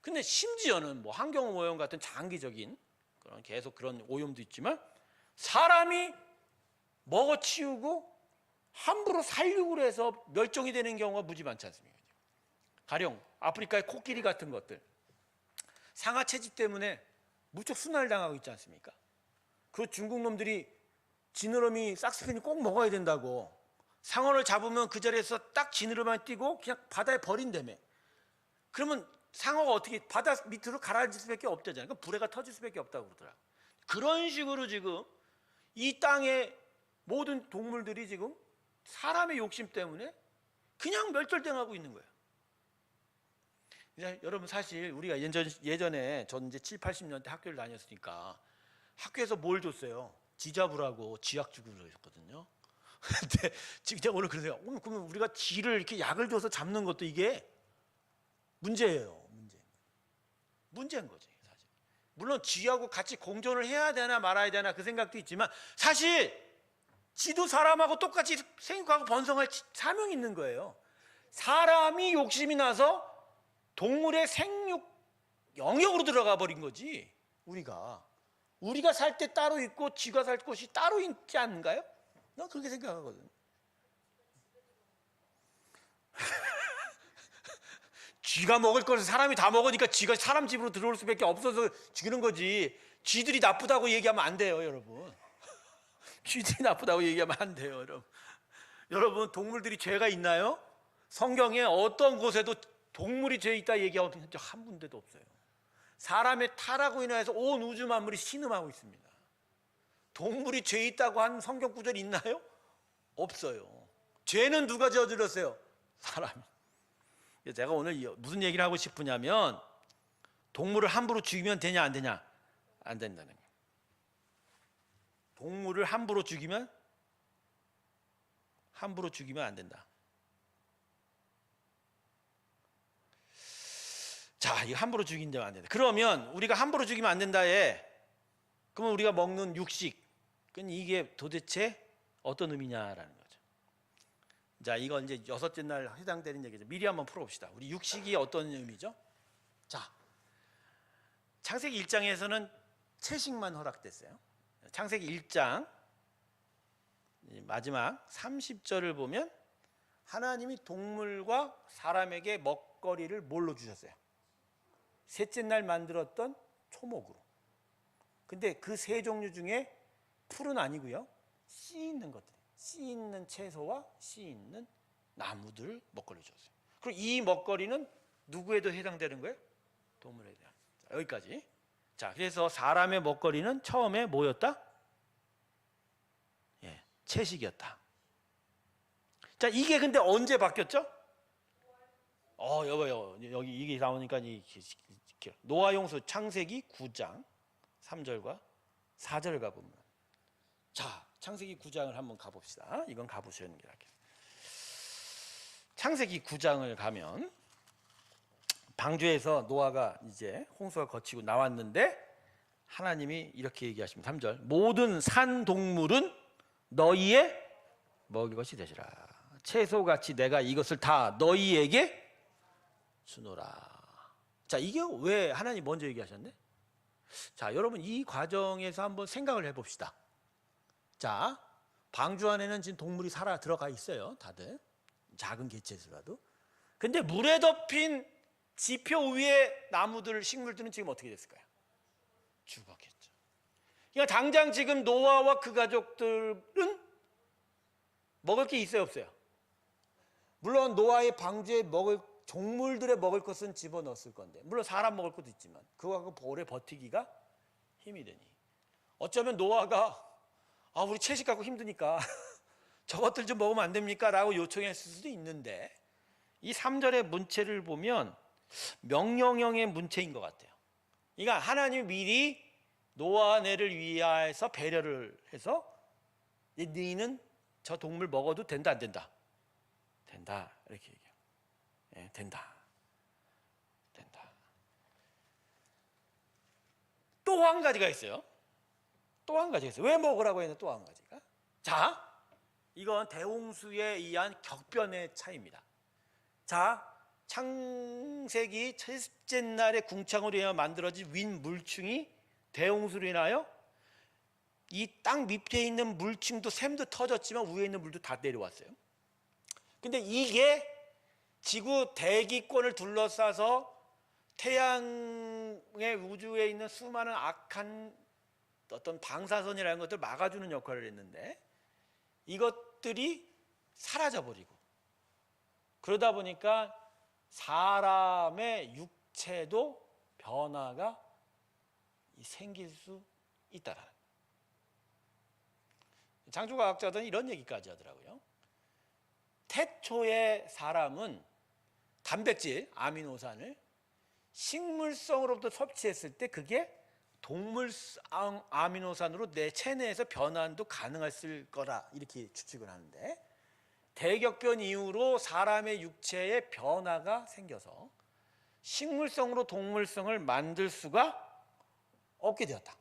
근데 심지어는 뭐 환경오염 같은 장기적인 그런 계속 그런 오염도 있지만, 사람이 먹어치우고 함부로 살육을 해서 멸종이 되는 경우가 무지 많지 않습니까? 가령 아프리카의 코끼리 같은 것들, 상하 채집 때문에 무척 순환을 당하고 있지 않습니까? 그 중국 놈들이 지느러미 싹스핀이 꼭 먹어야 된다고 상어를 잡으면 그 자리에서 딱 지느러미만 띄고 그냥 바다에 버린다며. 그러면 상어가 어떻게 바다 밑으로 가라앉을 수밖에 없다잖아요. 그러니까 불에가 터질 수밖에 없다고 그러더라. 그런 식으로 지금 이 땅의 모든 동물들이 지금 사람의 욕심 때문에 그냥 멸절당하고 있는 거예요. 여러분, 사실 우리가 예전에 전 이제 7, 80년대 학교를 다녔으니까 학교에서 뭘 줬어요? 쥐 잡으라고 쥐약 주고 그러셨거든요. 근데 제가 오늘 그러세요. 그러면 우리가 쥐를 이렇게 약을 줘서 잡는 것도 이게 문제예요. 문제인 거지, 사실. 물론 쥐하고 같이 공존을 해야 되나 말아야 되나 그 생각도 있지만, 사실 쥐도 사람하고 똑같이 생육하고 번성할 사명이 있는 거예요. 사람이 욕심이 나서 동물의 생육 영역으로 들어가 버린 거지. 우리가 살 때 따로 있고 쥐가 살 곳이 따로 있지 않은가요? 난 그렇게 생각하거든. 쥐가 먹을 것을 사람이 다 먹으니까 쥐가 사람 집으로 들어올 수밖에 없어서 죽이는 거지. 쥐들이 나쁘다고 얘기하면 안 돼요, 여러분. 쥐들이 나쁘다고 얘기하면 안 돼요, 여러분. 여러분, 동물들이 죄가 있나요? 성경에 어떤 곳에도 동물이 죄 있다 얘기하는 적 한 군데도 없어요. 사람의 타락으로 인해서 온 우주 만물이 신음하고 있습니다. 동물이 죄 있다고 한 성경 구절이 있나요? 없어요. 죄는 누가 저질렀어요? 사람이. 제가 오늘 무슨 얘기를 하고 싶으냐면, 동물을 함부로 죽이면 되냐 안 되냐? 안 된다는 거예요. 동물을 함부로 죽이면 안 된다. 자, 이거 함부로 죽이면 안 된다. 그러면 우리가 함부로 죽이면 안 된다에, 그러면 우리가 먹는 육식, 이게 도대체 어떤 의미냐라는 거죠. 자, 이건 이제 여섯째 날 해당되는 얘기죠. 미리 한번 풀어봅시다. 우리 육식이 어떤 의미죠? 자, 창세기 1장에서는 채식만 허락됐어요. 창세기 1장 마지막 30절을 보면 하나님이 동물과 사람에게 먹거리를 뭘로 주셨어요? 셋째 날 만들었던 초목으로. 근데 그 세 종류 중에 풀은 아니고요, 씨 있는 것들, 씨 있는 채소와 씨 있는 나무들 먹거리 줬어요. 그리고 이 먹거리는 누구에도 해당되는 거예요? 동물에 대한. 여기까지. 자, 그래서 사람의 먹거리는 처음에 뭐였다? 예, 채식이었다. 자, 이게 근데 언제 바뀌었죠? 여봐요. 여기 이게 나오니까 노아용수 창세기 9장 3절과 4절 가보면, 자, 창세기 9장을 한번 가봅시다. 이건 가보시는 게 낫겠습니다. 창세기 9장을 가면 방주에서 노아가 이제 홍수가 거치고 나왔는데 하나님이 이렇게 얘기하십니다. 3절, 모든 산 동물은 너희의 먹을 것이 되시라. 채소같이 내가 이것을 다 너희에게 주노라. 자, 이게 왜 하나님 먼저 얘기하셨네? 자, 여러분 이 과정에서 한번 생각을 해봅시다. 자, 방주 안에는 지금 동물이 살아 들어가 있어요. 다들 작은 개체수라도. 근데 물에 덮인 지표 위에 나무들, 식물들은 지금 어떻게 됐을까요? 죽었겠죠. 그러니까 당장 지금 노아와 그 가족들은 먹을 게 있어요, 없어요? 물론 노아의 방주에 먹을 종물들의 먹을 것은 집어넣었을 건데, 물론 사람 먹을 것도 있지만 그거하고 오래 버티기가 힘이 되니, 어쩌면 노아가 우리 채식 갖고 힘드니까 저것들 좀 먹으면 안 됩니까? 라고 요청했을 수도 있는데, 이 3절의 문체를 보면 명령형의 문체인 것 같아요. 그러니까 하나님이 미리 노아 네를 위하여서 배려를 해서 너희는 저 동물 먹어도 된다, 안 된다? 된다, 이렇게 얘기해요. 예, 된다. 또 한 가지가 있어요. 왜 먹으라고 했냐? 또 한 가지가. 자, 이건 대홍수에 의한 격변의 차이입니다. 자, 창세기 70째 날에 궁창으로 인하여 만들어진 윈 물층이 대홍수로 인하여 이 땅 밑에 있는 물층도 샘도 터졌지만 위에 있는 물도 다 내려왔어요. 근데 이게 지구 대기권을 둘러싸서 태양의 우주에 있는 수많은 악한 어떤 방사선이라는 것들을 막아주는 역할을 했는데, 이것들이 사라져버리고, 그러다 보니까 사람의 육체도 변화가 생길 수 있다라는, 창조과학자들은 이런 얘기까지 하더라고요. 태초의 사람은 단백질, 아미노산을 식물성으로부터 섭취했을 때 그게 동물성 아미노산으로 내 체내에서 변환도 가능했을 거라, 이렇게 추측을 하는데, 대격변 이후로 사람의 육체에 변화가 생겨서 식물성으로 동물성을 만들 수가 없게 되었다.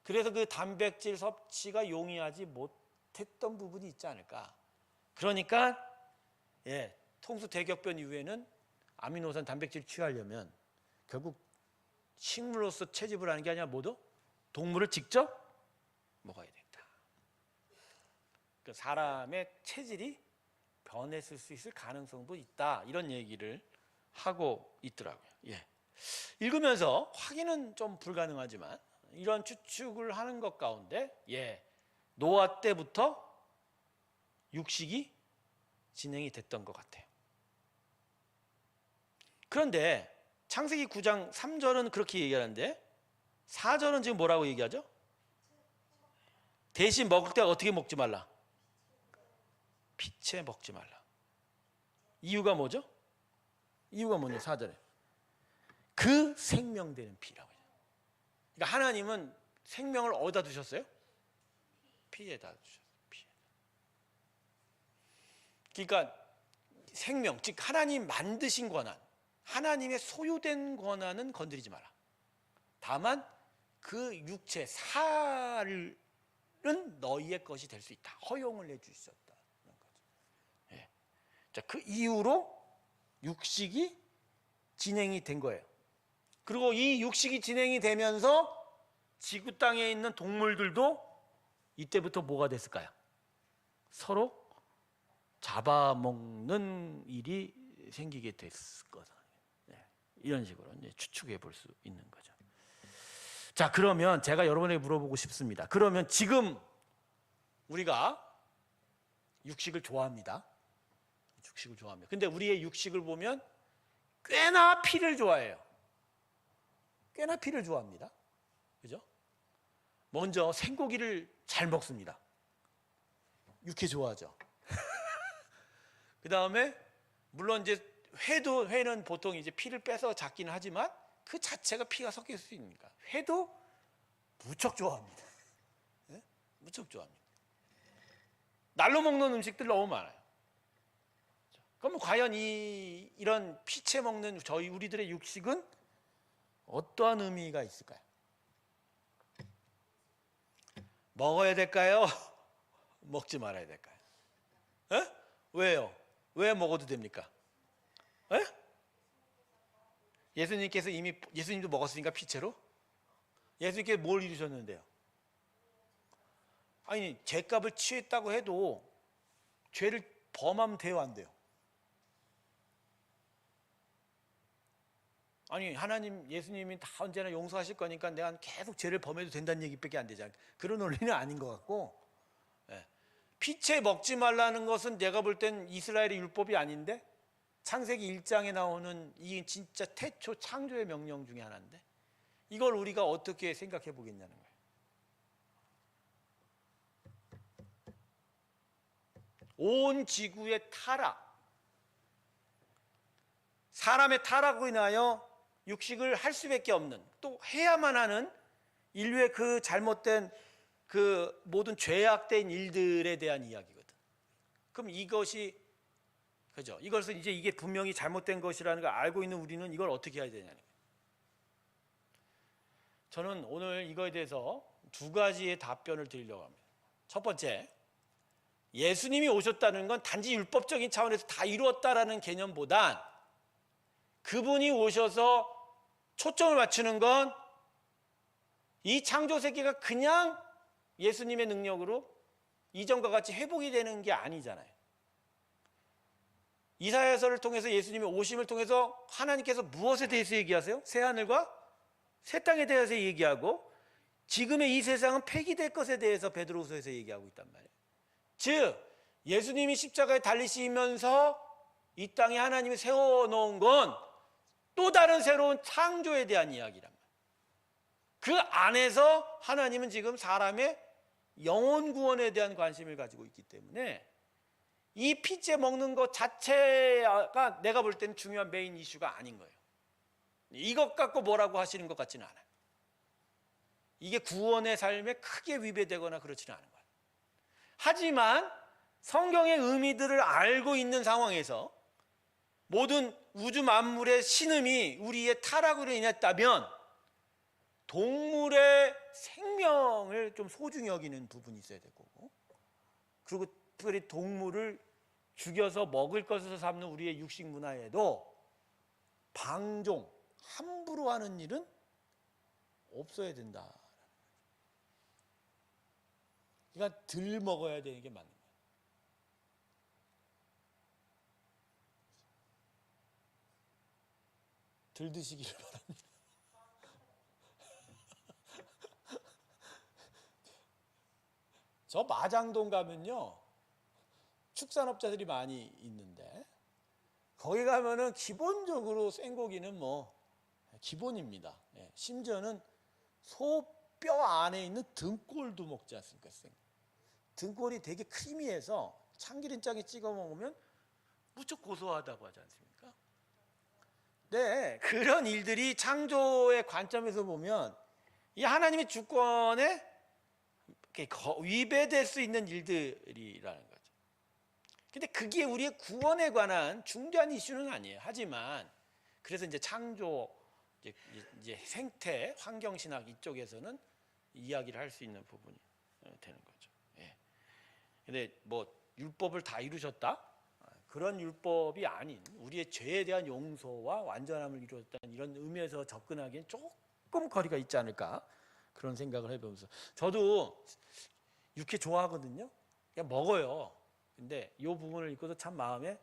그래서 그 단백질 섭취가 용이하지 못했던 부분이 있지 않을까. 그러니까 통수 대격변 이후에는 아미노산 단백질을 취하려면 결국 식물로서 채집을 하는 게 아니라 뭐도? 동물을 직접 먹어야 된다. 그 사람의 체질이 변했을 수 있을 가능성도 있다, 이런 얘기를 하고 있더라고요. 읽으면서 확인은 좀 불가능하지만 이런 추측을 하는 것 가운데 노아 때부터 육식이 진행이 됐던 것 같아요. 그런데 창세기 9장 3절은 그렇게 얘기하는데 4절은 지금 뭐라고 얘기하죠? 대신 먹을 때 어떻게 먹지 말라? 피채 먹지 말라. 이유가 뭐죠? 이유가 뭐냐? 4절에 그 생명되는 피라고 해요. 그러니까 하나님은 생명을 어디다 두셨어요? 피에다 두셨어요. 피에. 그러니까 생명, 즉 하나님 만드신 권한, 하나님의 소유된 권한은 건드리지 마라. 다만 그 육체, 살은 너희의 것이 될 수 있다. 허용을 해주셨다는 거죠. 자, 그 이후로 육식이 진행이 된 거예요. 그리고 이 육식이 진행이 되면서 지구 땅에 있는 동물들도 이때부터 뭐가 됐을까요? 서로 잡아먹는 일이 생기게 됐을 거다. 이런 식으로 이제 추측해 볼 수 있는 거죠. 자, 그러면 제가 여러분에게 물어보고 싶습니다. 그러면 지금 우리가 육식을 좋아합니다. 육식을 좋아합니다. 근데 우리의 육식을 보면 꽤나 피를 좋아해요. 꽤나 피를 좋아합니다. 그죠? 먼저 생고기를 잘 먹습니다. 육회 좋아하죠. 그 다음에 물론 이제 회는 보통 이제 피를 빼서 잡기는 하지만 그 자체가 피가 섞일 수 있으니까 회도 무척 좋아합니다. 네? 무척 좋아합니다. 날로 먹는 음식들 너무 많아요. 그럼 과연 이런 피채 먹는 우리들의 육식은 어떠한 의미가 있을까요? 먹어야 될까요? 먹지 말아야 될까요? 에? 왜요? 왜 먹어도 됩니까? 에? 예수님께서 이미 예수님도 먹었으니까 피채로? 예수님께서 뭘 이루셨는데요? 아니 죄값을 취했다고 해도 죄를 범하면 돼요, 안 돼요? 아니 하나님 예수님이 다 언제나 용서하실 거니까 내가 계속 죄를 범해도 된다는 얘기밖에 안 되잖아요. 그런 논리는 아닌 것 같고, 피채 먹지 말라는 것은 내가 볼 땐 이스라엘의 율법이 아닌데 창세기 1장에 나오는 이 진짜 태초 창조의 명령 중에 하나인데 이걸 우리가 어떻게 생각해 보겠냐는 거예요. 온 지구의 타락, 사람의 타락으로 인하여 육식을 할 수밖에 없는, 또 해야만 하는 인류의 그 잘못된 그 모든 죄악된 일들에 대한 이야기거든. 그럼 이것이 그죠? 이것은 이제 이게 분명히 잘못된 것이라는 걸 알고 있는 우리는 이걸 어떻게 해야 되냐는 거예요. 저는 오늘 이거에 대해서 두 가지의 답변을 드리려고 합니다. 첫 번째, 예수님이 오셨다는 건 단지 율법적인 차원에서 다 이루었다라는 개념보단 그분이 오셔서 초점을 맞추는 건 이 창조 세계가 그냥 예수님의 능력으로 이전과 같이 회복이 되는 게 아니잖아요. 이사야서를 통해서 예수님의 오심을 통해서 하나님께서 무엇에 대해서 얘기하세요? 새하늘과 새 땅에 대해서 얘기하고 지금의 이 세상은 폐기될 것에 대해서 베드로후서에서 얘기하고 있단 말이에요. 즉 예수님이 십자가에 달리시면서 이 땅에 하나님이 세워놓은 건 또 다른 새로운 창조에 대한 이야기란 말이에요. 그 안에서 하나님은 지금 사람의 영혼 구원에 대한 관심을 가지고 있기 때문에 이 피째 먹는 것 자체가 내가 볼 때는 중요한 메인 이슈가 아닌 거예요. 이것 갖고 뭐라고 하시는 것 같지는 않아요. 이게 구원의 삶에 크게 위배되거나 그렇지는 않은 거예요. 하지만 성경의 의미들을 알고 있는 상황에서 모든 우주 만물의 신음이 우리의 타락으로 인했다면 동물의 생명을 좀 소중히 여기는 부분이 있어야 될 거고, 그리고 특별히 동물을 죽여서 먹을 것으로 삼는 우리의 육식 문화에도 방종, 함부로 하는 일은 없어야 된다. 그러니까 덜 먹어야 되는 게 맞는 거예요. 덜 드시기를 바랍니다. 저 마장동 가면요 축산업자들이 많이 있는데 거기 가면은 기본적으로 생고기는 뭐 기본입니다. 심지어는 소뼈 안에 있는 등골도 먹지 않습니까? 등골이 되게 크리미해서 참기름장에 찍어 먹으면 무척 고소하다고 하지 않습니까? 네, 그런 일들이 창조의 관점에서 보면 이 하나님의 주권에 위배될 수 있는 일들이라는 거죠. 근데 그게 우리의 구원에 관한 중대한 이슈는 아니에요. 하지만 그래서 이제 창조, 이제 생태, 환경신학 이쪽에서는 이야기를 할 수 있는 부분이 되는 거죠. 예. 근데 뭐 율법을 다 이루셨다? 그런 율법이 아닌 우리의 죄에 대한 용서와 완전함을 이루었다는 이런 의미에서 접근하기엔 조금 거리가 있지 않을까 그런 생각을 해보면서 저도 육회 좋아하거든요. 그냥 먹어요. 근데 이 부분을 읽고도 참 마음에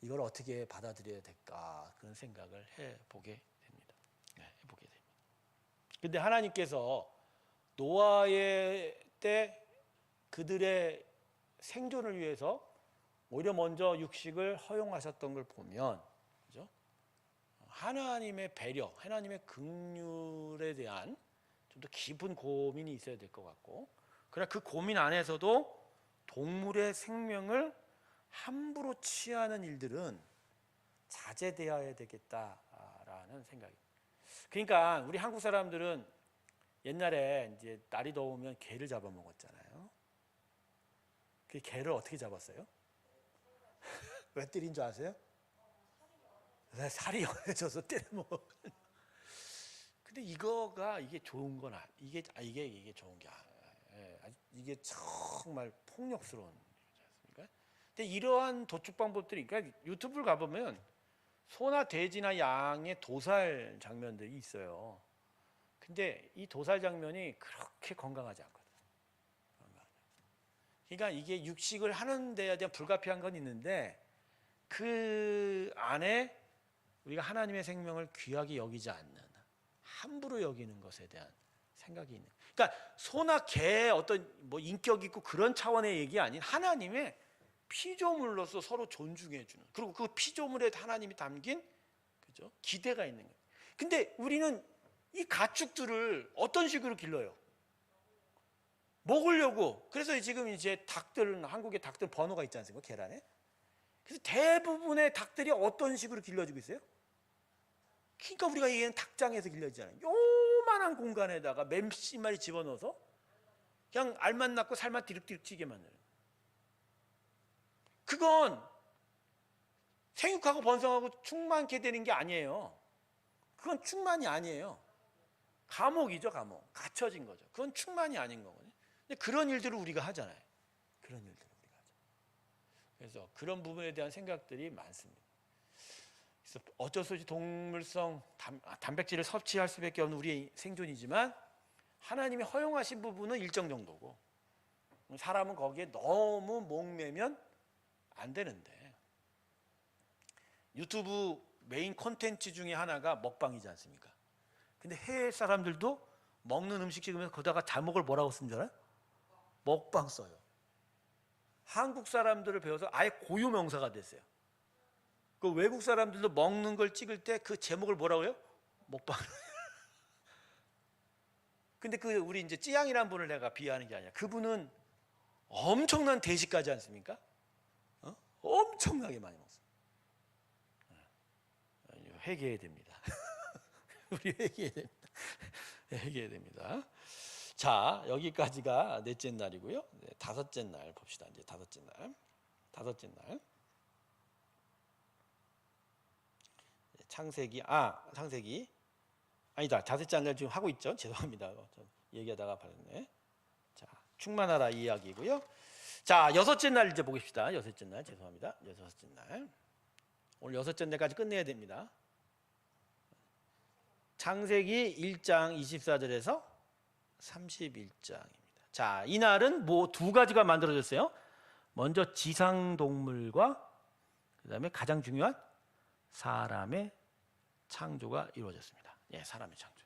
이걸 어떻게 받아들여야 될까 그런 생각을 해보게 됩니다. 해보게 됩니다. 근데 하나님께서 노아의 때 그들의 생존을 위해서 오히려 먼저 육식을 허용하셨던 걸 보면, 그죠? 하나님의 배려, 하나님의 긍휼에 대한 좀 더 깊은 고민이 있어야 될 것 같고, 그러나 그 고민 안에서도 동물의 생명을 함부로 취하는 일들은 자제되어야 되겠다라는 생각이. 그러니까 우리 한국 사람들은 옛날에 이제 날이 더우면 게를 잡아먹었잖아요. 그 게를 어떻게 잡았어요? 왜 때린 줄 아세요? 살이 연해져서 때려먹어. 근데 이게 좋은 건 이게 좋은 게 이게 정말 폭력스러운 일이지 않습니까? 근데 이러한 도축 방법들이, 그러니까 유튜브를 가보면 소나 돼지나 양의 도살 장면들이 있어요. 근데 이 도살 장면이 그렇게 건강하지 않거든. 그러니까 이게 육식을 하는 데에 대한 불가피한 건 있는데, 그 안에 우리가 하나님의 생명을 귀하게 여기지 않는, 함부로 여기는 것에 대한 생각이 있는. 그러니까 소나 개의 어떤 뭐 인격 있고 그런 차원의 얘기 아닌 하나님의 피조물로서 서로 존중해 주는, 그리고 그 피조물에 하나님이 담긴, 그죠? 기대가 있는 거예요. 근데 우리는 이 가축들을 어떤 식으로 길러요? 먹으려고. 그래서 지금 이제 닭들, 한국의 닭들 번호가 있지 않습니까? 계란에. 그래서 대부분의 닭들이 어떤 식으로 길러지고 있어요? 그러니까 우리가 얘기하는 닭장에서 길러지잖아요. 요만한 공간에다가 몇십 마리 집어넣어서 그냥 알만 낳고 살만 디륵디륵 튀게 만드는. 그건 생육하고 번성하고 충만케 되는 게 아니에요. 그건 충만이 아니에요. 감옥이죠, 감옥. 갇혀진 거죠. 그건 충만이 아닌 거거든요. 근데 그런 일들을 우리가 하잖아요. 그런 일들을 우리가 하죠. 그래서 그런 부분에 대한 생각들이 많습니다. 그래서 어쩔 수 없이 동물성 단백질을 섭취할 수밖에 없는 우리의 생존이지만, 하나님이 허용하신 부분은 일정 정도고, 사람은 거기에 너무 목매면 안 되는데, 유튜브 메인 콘텐츠 중에 하나가 먹방이지 않습니까? 근데 해외 사람들도 먹는 음식 찍으면서 거기다가 제목을 뭐라고 쓰는 줄 알아요? 먹방 써요. 한국 사람들을 배워서 아예 고유 명사가 됐어요. 그 외국 사람들도 먹는 걸 찍을 때 그 제목을 뭐라고 해요? 먹방. 근데 그 우리 이제 찌양이라는 분을 내가 비하하는 게 아니라, 그분은 엄청난 대식가지 않습니까? 엄청나게 많이 먹습니다. 회개해야 됩니다. 우리 회개해야 됩니다. 회개해야 됩니다. 자, 여기까지가 넷째 날이고요. 네, 다섯째 날 봅시다. 이제 다섯째 날. 창세기 아니다. 다섯째 날 지금 하고 있죠. 죄송합니다. 얘기하다가 발랐네. 자, 충만하라 이야기고요. 자, 여섯째 날 이제 보겠습니다. 여섯째 날, 죄송합니다. 여섯째 날. 오늘 여섯째 날까지 끝내야 됩니다. 창세기 1장 24절에서 31장입니다. 자, 이날은 뭐 두 가지가 만들어졌어요. 먼저 지상동물과 그다음에 가장 중요한 사람의 창조가 이루어졌습니다. 예, 사람의 창조.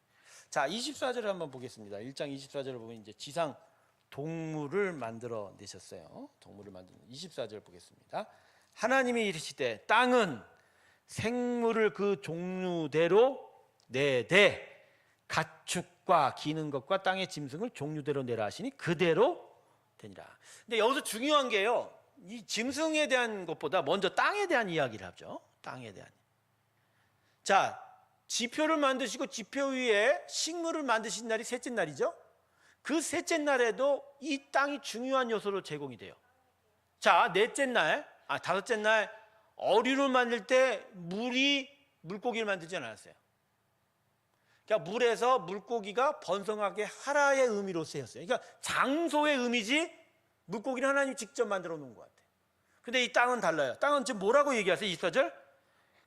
자, 24절을 한번 보겠습니다. 1장 24절을 보면 이제 지상 동물을 만들어 내셨어요. 동물을 만드는 24절 보겠습니다. 하나님이 이르시되 땅은 생물을 그 종류대로 내되 가축과 기는 것과 땅의 짐승을 종류대로 내라 하시니 그대로 되니라. 근데 여기서 중요한 게요, 이 짐승에 대한 것보다 먼저 땅에 대한 이야기를 하죠. 땅에 대한. 자, 지표를 만드시고 지표 위에 식물을 만드신 날이 셋째 날이죠. 그 셋째 날에도 이 땅이 중요한 요소로 제공이 돼요. 자, 다섯째 날 어류를 만들 때 물고기를 만들지 않았어요. 그러니까 물에서 물고기가 번성하게 하라의 의미로 쓰였어요. 그러니까 장소의 의미지 물고기는 하나님이 직접 만들어 놓은 것 같아요. 근데 이 땅은 달라요. 땅은 지금 뭐라고 얘기하세요? 24절?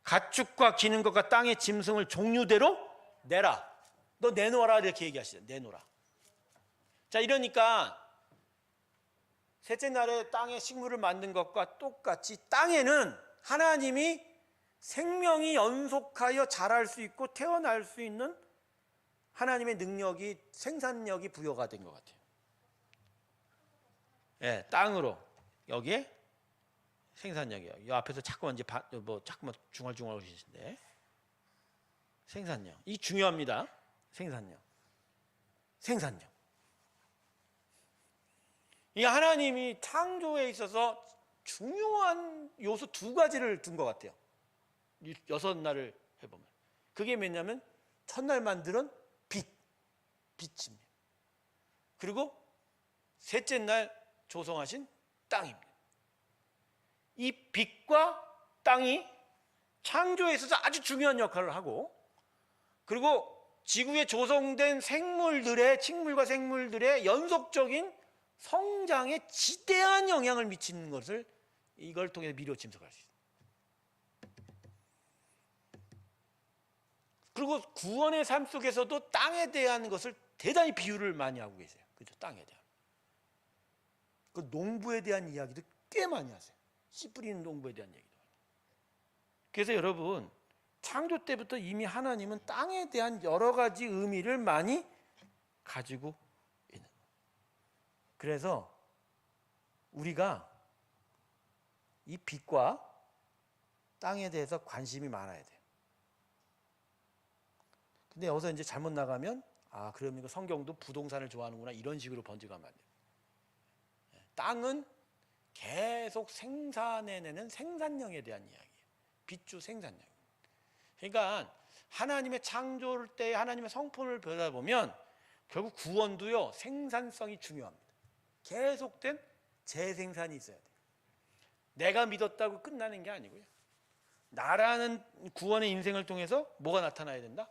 가축과 기는 것과 땅의 짐승을 종류대로 내라. 너 내놓아라, 이렇게 얘기하시죠. 내놓으라. 자, 이러니까 셋째 날에 땅에 식물을 만든 것과 똑같이 땅에는 하나님이 생명이 연속하여 자랄 수 있고 태어날 수 있는 하나님의 능력이, 생산력이 부여가 된 것 같아요. 예, 땅으로 여기에 생산력이요. 이 앞에서 자꾸만 이제 자꾸만 중얼중얼 하시는데, 생산력. 이 중요합니다. 생산력. 생산력. 이 하나님이 창조에 있어서 중요한 요소 두 가지를 둔 것 같아요. 이 6날을 해보면. 그게 뭐냐면 첫날 만드는 빛입니다. 그리고 셋째 날 조성하신 땅입니다. 이 빛과 땅이 창조에 있어서 아주 중요한 역할을 하고, 그리고 지구에 조성된 생물들의, 식물과 생물들의 연속적인 성장에 지대한 영향을 미치는 것을 이걸 통해 미리로 짐작할 수 있습니다. 그리고 구원의 삶 속에서도 땅에 대한 것을 대단히 비유를 많이 하고 계세요. 그죠? 땅에 대한. 그 농부에 대한 이야기도 꽤 많이 하세요. 씨 뿌리는 농부에 대한 얘기도. 그래서 여러분, 창조 때부터 이미 하나님은 땅에 대한 여러 가지 의미를 많이 가지고 있는 거예요. 그래서 우리가 이 빛과 땅에 대해서 관심이 많아야 돼요. 근데 여기서 이제 잘못 나가면, 아, 그럼 이거 성경도 부동산을 좋아하는구나, 이런 식으로 번져가면 안 돼요. 땅은 계속 생산해내는 생산력에 대한 이야기예요. 빛주 생산력. 그러니까 하나님의 창조를 때 하나님의 성품을 보다 보면 결국 구원도요, 생산성이 중요합니다. 계속된 재생산이 있어야 돼요. 내가 믿었다고 끝나는 게 아니고요. 나라는 구원의 인생을 통해서 뭐가 나타나야 된다?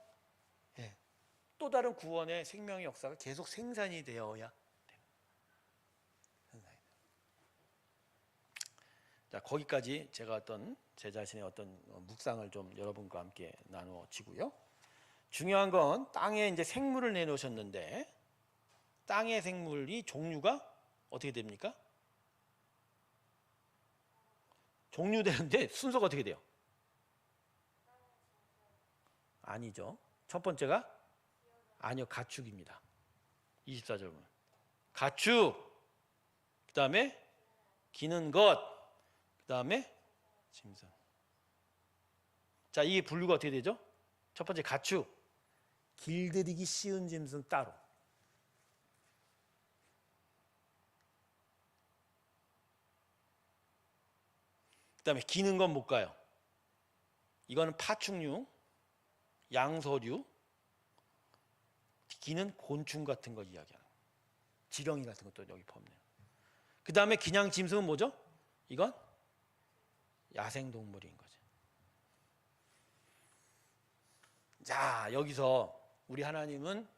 또 다른 구원의 생명의 역사가 계속 생산이 되어야 돼요. 자, 거기까지 제가 어떤 제 자신의 어떤 묵상을 좀 여러분과 함께 나누어지고요. 중요한 건 땅에 이제 생물을 내놓으셨는데, 땅의 생물이 종류가 어떻게 됩니까? 종류되는데 순서가 어떻게 돼요? 아니죠. 첫 번째가 아니요, 가축입니다. 24절 보면 가축, 그 다음에 기는 것, 그 다음에 짐승. 자, 이게 분류가 어떻게 되죠? 첫 번째 가축, 길들이기 쉬운 짐승 따로. 그 다음에 기는 건 못 가요. 이거는 파충류, 양서류. 기는 곤충 같은 걸 이야기하는 거예요. 지렁이 같은 것도 여기 포함돼요. 그 다음에 그냥 짐승은 뭐죠? 이건 야생동물인 거죠. 자, 여기서 우리 하나님은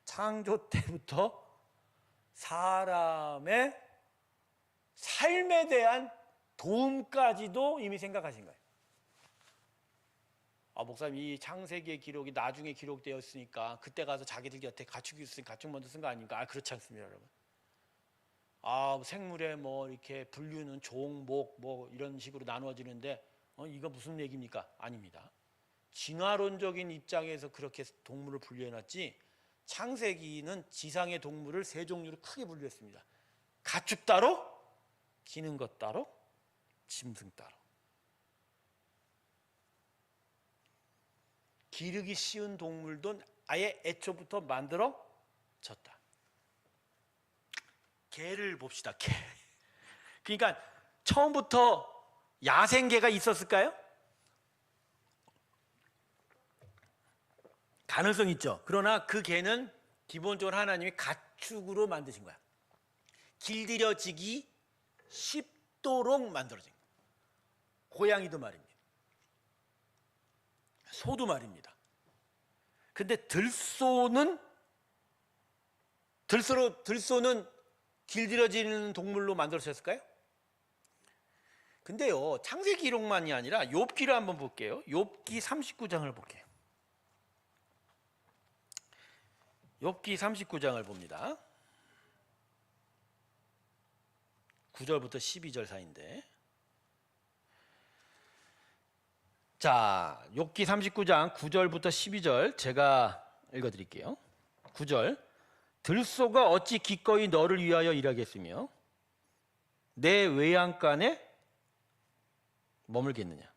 창조 때부터 사람의 삶에 대한 도움까지도 이미 생각하신 거예요. 아, 목사님, 이 창세기의 기록이 나중에 기록되었으니까 그때 가서 자기들 곁에 가축이 있으니까 가축 먼저 쓴 거 아닙니까? 아, 그렇지 않습니다, 여러분. 아, 생물의 뭐 이렇게 분류는 종, 목, 뭐 이런 식으로 나누어지는데 이거 무슨 얘기입니까? 아닙니다. 진화론적인 입장에서 그렇게 동물을 분류해놨지, 창세기는 지상의 동물을 세 종류로 크게 분류했습니다. 가축 따로, 기는 것 따로, 짐승 따로. 기르기 쉬운 동물도 아예 애초부터 만들어졌다. 개를 봅시다. 개. 그러니까 처음부터 야생개가 있었을까요? 가능성 있죠. 그러나 그 개는 기본적으로 하나님이 가축으로 만드신 거야. 길들여지기 쉽도록 만들어진 거야. 고양이도 말입니다. 소도 말입니다. 근데 들소는 길들여지는 동물로 만들어졌을까요? 근데요, 창세기 기록만이 아니라 욥기를 한번 볼게요. 욥기 39장을 볼게요. 욥기 39장을 봅니다. 9절부터 12절 사이인데, 자, 욥기 39장 9절부터 12절 제가 읽어드릴게요. 9절, 들소가 어찌 기꺼이 너를 위하여 일하겠으며 내 외양간에 머물겠느냐.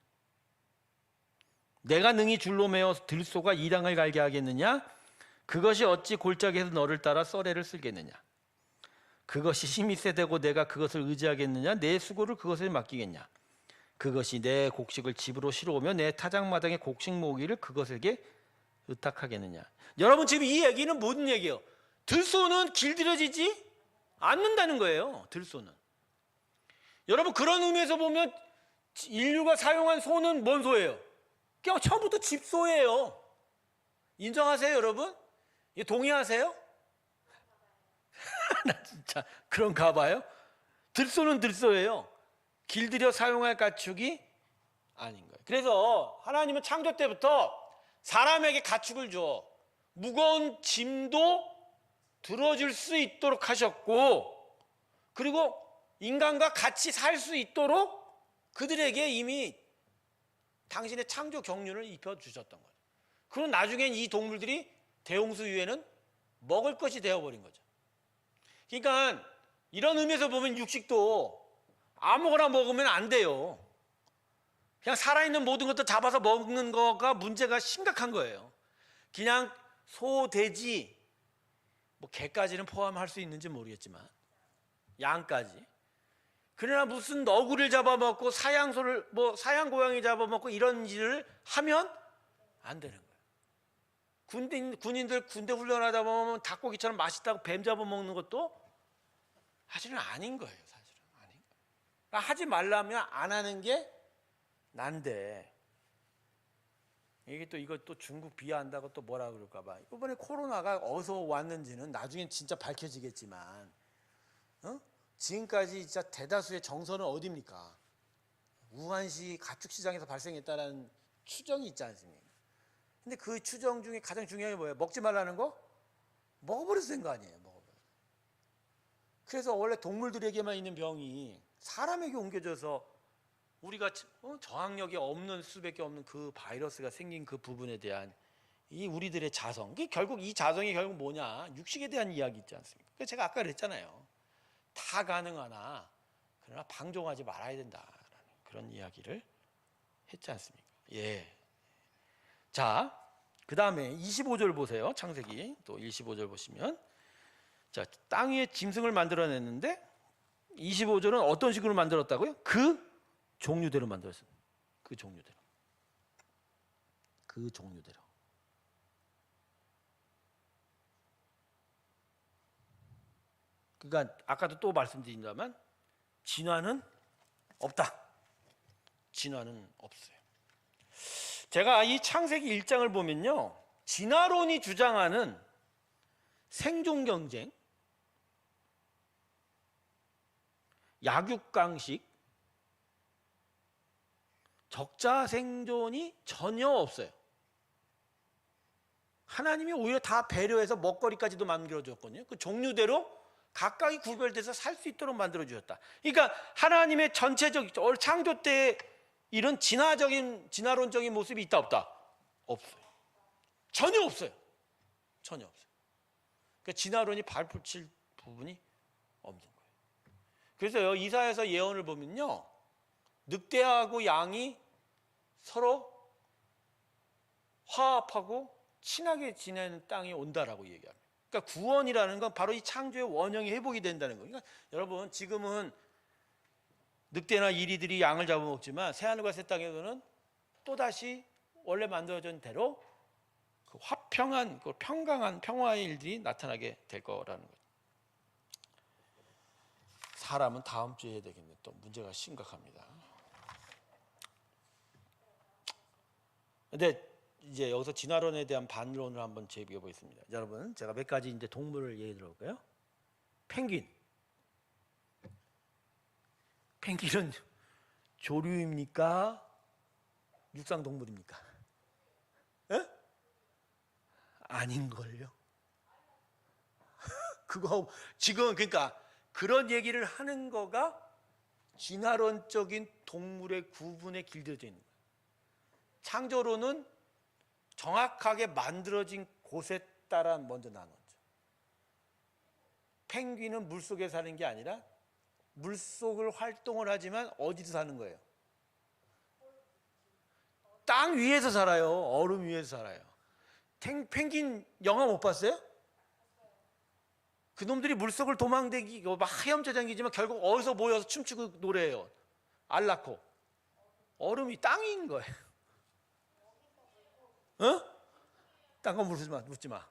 내가 능히 줄로 매어 들소가 이랑을 갈게 하겠느냐? 그것이 어찌 골짜기에서 너를 따라 썰애를 쓸겠느냐? 그것이 힘이 세되고 내가 그것을 의지하겠느냐? 내 수고를 그것에 맡기겠냐? 그것이 내 곡식을 집으로 실어오며 내 타작마당의 곡식 모으기를 그것에게 의탁하겠느냐? 여러분, 지금 이 얘기는 무슨 얘기예요? 들소는 길들여지지 않는다는 거예요. 들소는. 여러분, 그런 의미에서 보면 인류가 사용한 소는 뭔 소예요? 그냥 처음부터 집소예요. 인정하세요, 여러분? 동의하세요? 나 진짜 그런가 봐요. 들소는 들소예요. 길들여 사용할 가축이 아닌 거예요. 그래서 하나님은 창조 때부터 사람에게 가축을 줘 무거운 짐도 들어줄 수 있도록 하셨고, 그리고 인간과 같이 살 수 있도록 그들에게 이미 당신의 창조 경륜을 입혀주셨던 거예요. 그리고 나중엔 이 동물들이 대홍수 이후에는 먹을 것이 되어버린 거죠. 그러니까 이런 의미에서 보면 육식도 아무거나 먹으면 안 돼요. 그냥 살아있는 모든 것도 잡아서 먹는 거가 문제가 심각한 거예요. 그냥 소, 돼지, 뭐 개까지는 포함할 수 있는지 모르겠지만 양까지. 그러나 무슨 너구리를 잡아먹고 사양소를 사양 고양이 잡아먹고 이런 일을 하면 안 되는 거예요. 군인들 군대 훈련하다 보면 닭고기처럼 맛있다고 뱀 잡아먹는 것도 사실은 아닌 거예요. 사실은 아닌 거예요. 그러니까 하지 말라면 안 하는 게 난데, 이게 또 이거 또 중국 비하한다고 또 뭐라 그럴까 봐. 이번에 코로나가 어디서 왔는지는 나중엔 진짜 밝혀지겠지만, 지금까지 진짜 대다수의 정서는 어디입니까? 우한시 가축시장에서 발생했다는 추정이 있지 않습니까? 근데 그 추정 중에 가장 중요한 게 뭐예요? 먹지 말라는 거? 먹어버려서 된 거 아니에요. 먹어버려. 그래서 원래 동물들에게만 있는 병이 사람에게 옮겨져서 우리가 저항력이 없는 수밖에 없는 그 바이러스가 생긴 그 부분에 대한 이 우리들의 자성, 결국 이 자성이 결국 뭐냐? 육식에 대한 이야기 있지 않습니까? 그래서 제가 아까 그랬잖아요. 다 가능하나 그러나 방종하지 말아야 된다라는 그런 이야기를 했지 않습니까? 예. 자, 그 다음에 25절 보세요. 창세기 또 25절 보시면, 자, 땅 위에 짐승을 만들어냈는데 25절은 어떤 식으로 만들었다고요? 그 종류대로 만들었어요. 그 종류대로. 그 종류대로. 그러니까 아까도 또 말씀드린다면 진화는 없다. 진화는 없어요. 제가 이 창세기 1장을 보면요, 진화론이 주장하는 생존 경쟁, 약육강식, 적자 생존이 전혀 없어요. 하나님이 오히려 다 배려해서 먹거리까지도 만들어줬거든요. 그 종류대로 각각이 구별돼서 살 수 있도록 만들어 주셨다. 그러니까 하나님의 전체적 창조 때 이런 진화론적인 모습이 있다 없다? 없어요. 전혀 없어요. 전혀 없어요. 그러니까 진화론이 발붙일 부분이 없는 거예요. 그래서 이사야서 예언을 보면요, 늑대하고 양이 서로 화합하고 친하게 지내는 땅이 온다라고 얘기합니다. 그러니까 구원이라는 건 바로 이 창조의 원형이 회복이 된다는 거예요. 그러니까 여러분, 지금은 늑대나 이리들이 양을 잡아먹지만 새하늘과 새 땅에서는 또다시 원래 만들어진 대로 그 화평한, 그 평강한 평화의 일들이 나타나게 될 거라는 거죠. 사람은 다음 주에 해야 되겠네. 또 문제가 심각합니다. 근데 이제 여기서 진화론에 대한 반론을 한번 제기해 보겠습니다. 여러분, 제가 몇 가지 이제 동물을 예를 들어볼까요? 펭귄. 펭귄은 조류입니까? 육상 동물입니까? 에? 아닌걸요. 그거 지금 그러니까 그런 얘기를 하는 거가 진화론적인 동물의 구분에 길들여져 있는 거예요. 창조론은 정확하게 만들어진 곳에 따라 먼저 나눴죠. 펭귄은 물속에 사는 게 아니라 물속을 활동을 하지만 어디서 사는 거예요? 땅 위에서 살아요. 얼음 위에서 살아요. 펭귄 영화 못 봤어요? 그놈들이 물속을 도망다니기 막 하염자장기지만 결국 어디서 모여서 춤추고 노래해요. 알 낳고. 얼음이 땅인 거예요. 어? 딴 거 묻지 마.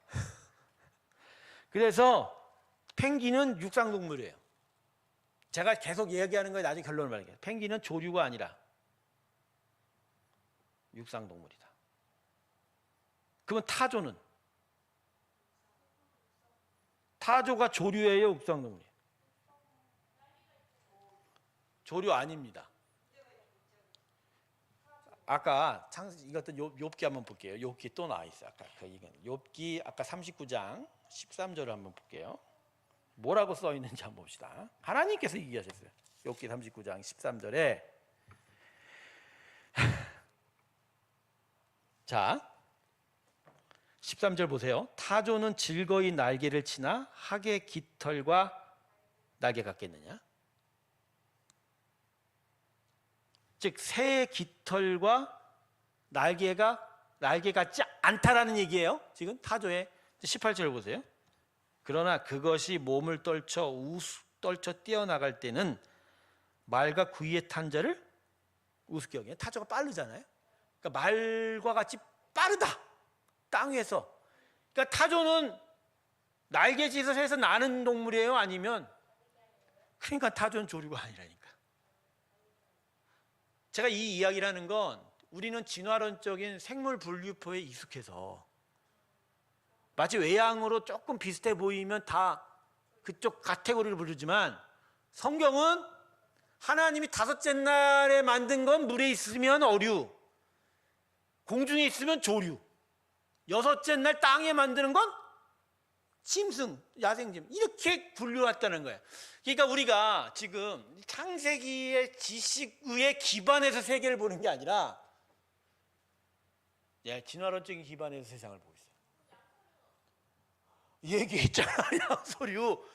그래서 펭귄은 육상동물이에요. 제가 계속 이야기하는 거에 나중에 결론을 말할게요. 펭귄은 조류가 아니라 육상동물이다. 그러면 타조는? 타조가 조류예요, 육상동물이에요? 조류 아닙니다. 아까 이것도 욥기 한번 볼게요. 욥기 또 나와 있어요. 아까 욥기 아까 39장 13절을 한번 볼게요. 뭐라고 써 있는지 한번 봅시다. 하나님께서 얘기하셨어요. 욥기 39장 13절에 자 13절 보세요. 타조는 즐거이 날개를 치나 학의 깃털과 날개 같겠느냐? 즉 새의 깃털과 날개 같지 않다라는 얘기예요. 지금 타조의 18절 보세요. 그러나 그것이 몸을 떨쳐 뛰어나갈 때는 말과 구이에 탄 자를 우습게 여겨요. 타조가 빠르잖아요. 그러니까 말과 같이 빠르다. 땅 위에서. 그러니까 타조는 날개짓을 해서 나는 동물이에요? 아니면? 그러니까 타조는 조류가 아니라니까. 제가 이 이야기를 하는 건 우리는 진화론적인 생물 분류표에 익숙해서 마치 외양으로 조금 비슷해 보이면 다 그쪽 카테고리를 부르지만 성경은 하나님이 다섯째 날에 만든 건 물에 있으면 어류, 공중에 있으면 조류, 여섯째 날 땅에 만드는 건 짐승, 야생짐 이렇게 분류했다는 거예요. 그러니까 우리가 지금 창세기의 지식에 기반해서 세계를 보는 게 아니라 진화론적인 기반에서 세상을 보고 있어요. 얘기했잖아, 양서류.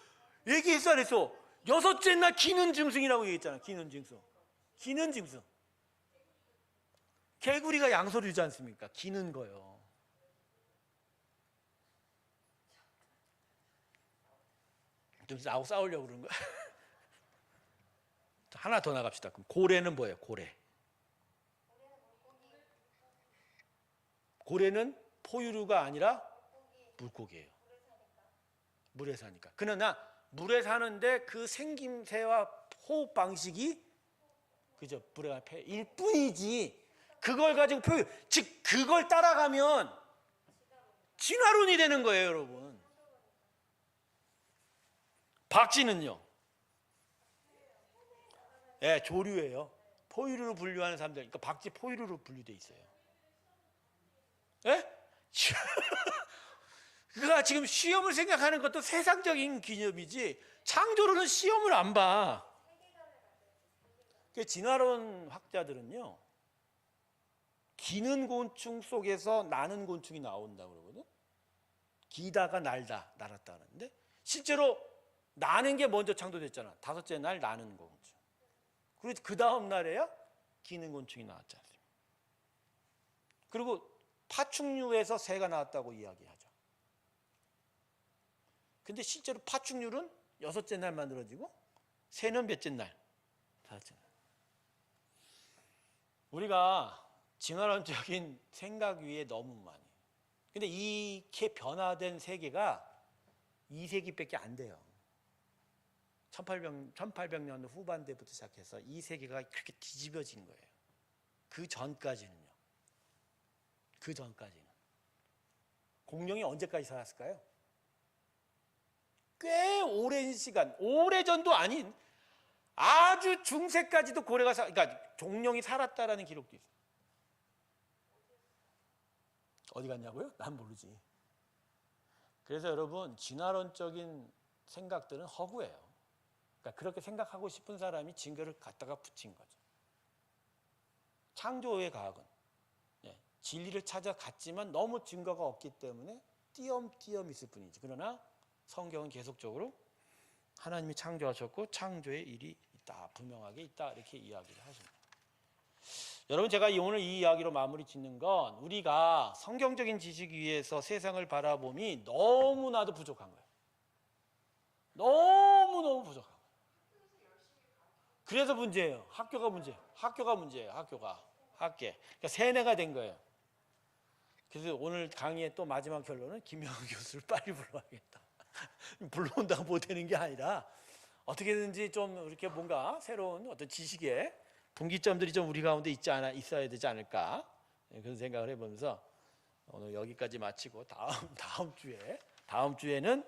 얘기했어 안 했어? 여섯째 날 기는 짐승이라고 얘기했잖아. 기는 짐승. 개구리가 양서류지 않습니까? 기는 거요. 좀 나하고 싸우려고 그러는 거야? 하나 더 나갑시다. 그럼 고래는 뭐예요? 고래는 포유류가 아니라 물고기예요. 물에 사니까. 그러나 물에 사는데 그 생김새와 호흡 방식이 그죠? 물에 가는 폐일 뿐이지. 그걸 가지고 즉 그걸 따라가면 진화론이 되는 거예요, 여러분. 박쥐는요? 조류예요. 포유류로 분류하는 사람들. 그러니까 박쥐 포유류로 분류돼 있어요. 그가 지금 시험을 생각하는 것도 세상적인 개념이지 창조론은 시험을 안 봐. 진화론 학자들은요, 기는 곤충 속에서 나는 곤충이 나온다고 그러거든. 기다가 날았다 하는데 실제로 나는 게 먼저 창조됐잖아. 다섯째 날 나는 곤충. 그리고 그 다음 날에야 기는 곤충이 나왔지 않습니까? 그리고 파충류에서 새가 나왔다고 이야기하죠. 근데 실제로 파충류는 여섯째 날 만들어지고 새는 몇째 날? 다섯째 날. 우리가 진화론적인 생각 위에 너무 많이. 근데 이렇게 변화된 세계가 2세기밖에 안 돼요. 1800년 후반대부터 시작해서 이 세계가 그렇게 뒤집어진 거예요. 그 전까지는요. 공룡이 언제까지 살았을까요? 꽤 오랜 시간, 오래전도 아닌 아주 중세까지도 그러니까 공룡이 살았다라는 기록도 있어요. 어디 갔냐고요? 난 모르지. 그래서 여러분, 진화론적인 생각들은 허구예요. 그러니까 그렇게 생각하고 싶은 사람이 증거를 갖다가 붙인 거죠. 창조의 과학은 진리를 찾아갔지만 너무 증거가 없기 때문에 띄엄띄엄 있을 뿐이지. 그러나 성경은 계속적으로 하나님이 창조하셨고 창조의 일이 있다, 분명하게 있다 이렇게 이야기를 하십니다. 여러분 제가 오늘 이 이야기로 마무리 짓는 건 우리가 성경적인 지식 위에서 세상을 바라봄이 너무나도 부족한 거예요. 너무너무 부족한 거예요. 그래서 문제예요. 학교가 문제예요. 학교가. 그러니까 세뇌가 된 거예요. 그래서 오늘 강의의 또 마지막 결론은 김영우 교수를 빨리 불러야겠다. 불러온다고 못하는 게 아니라 어떻게든지 좀 이렇게 뭔가 새로운 어떤 지식의 분기점들이 좀 우리 가운데 있어야 되지 않을까, 그런 생각을 해보면서 오늘 여기까지 마치고 다음 주에는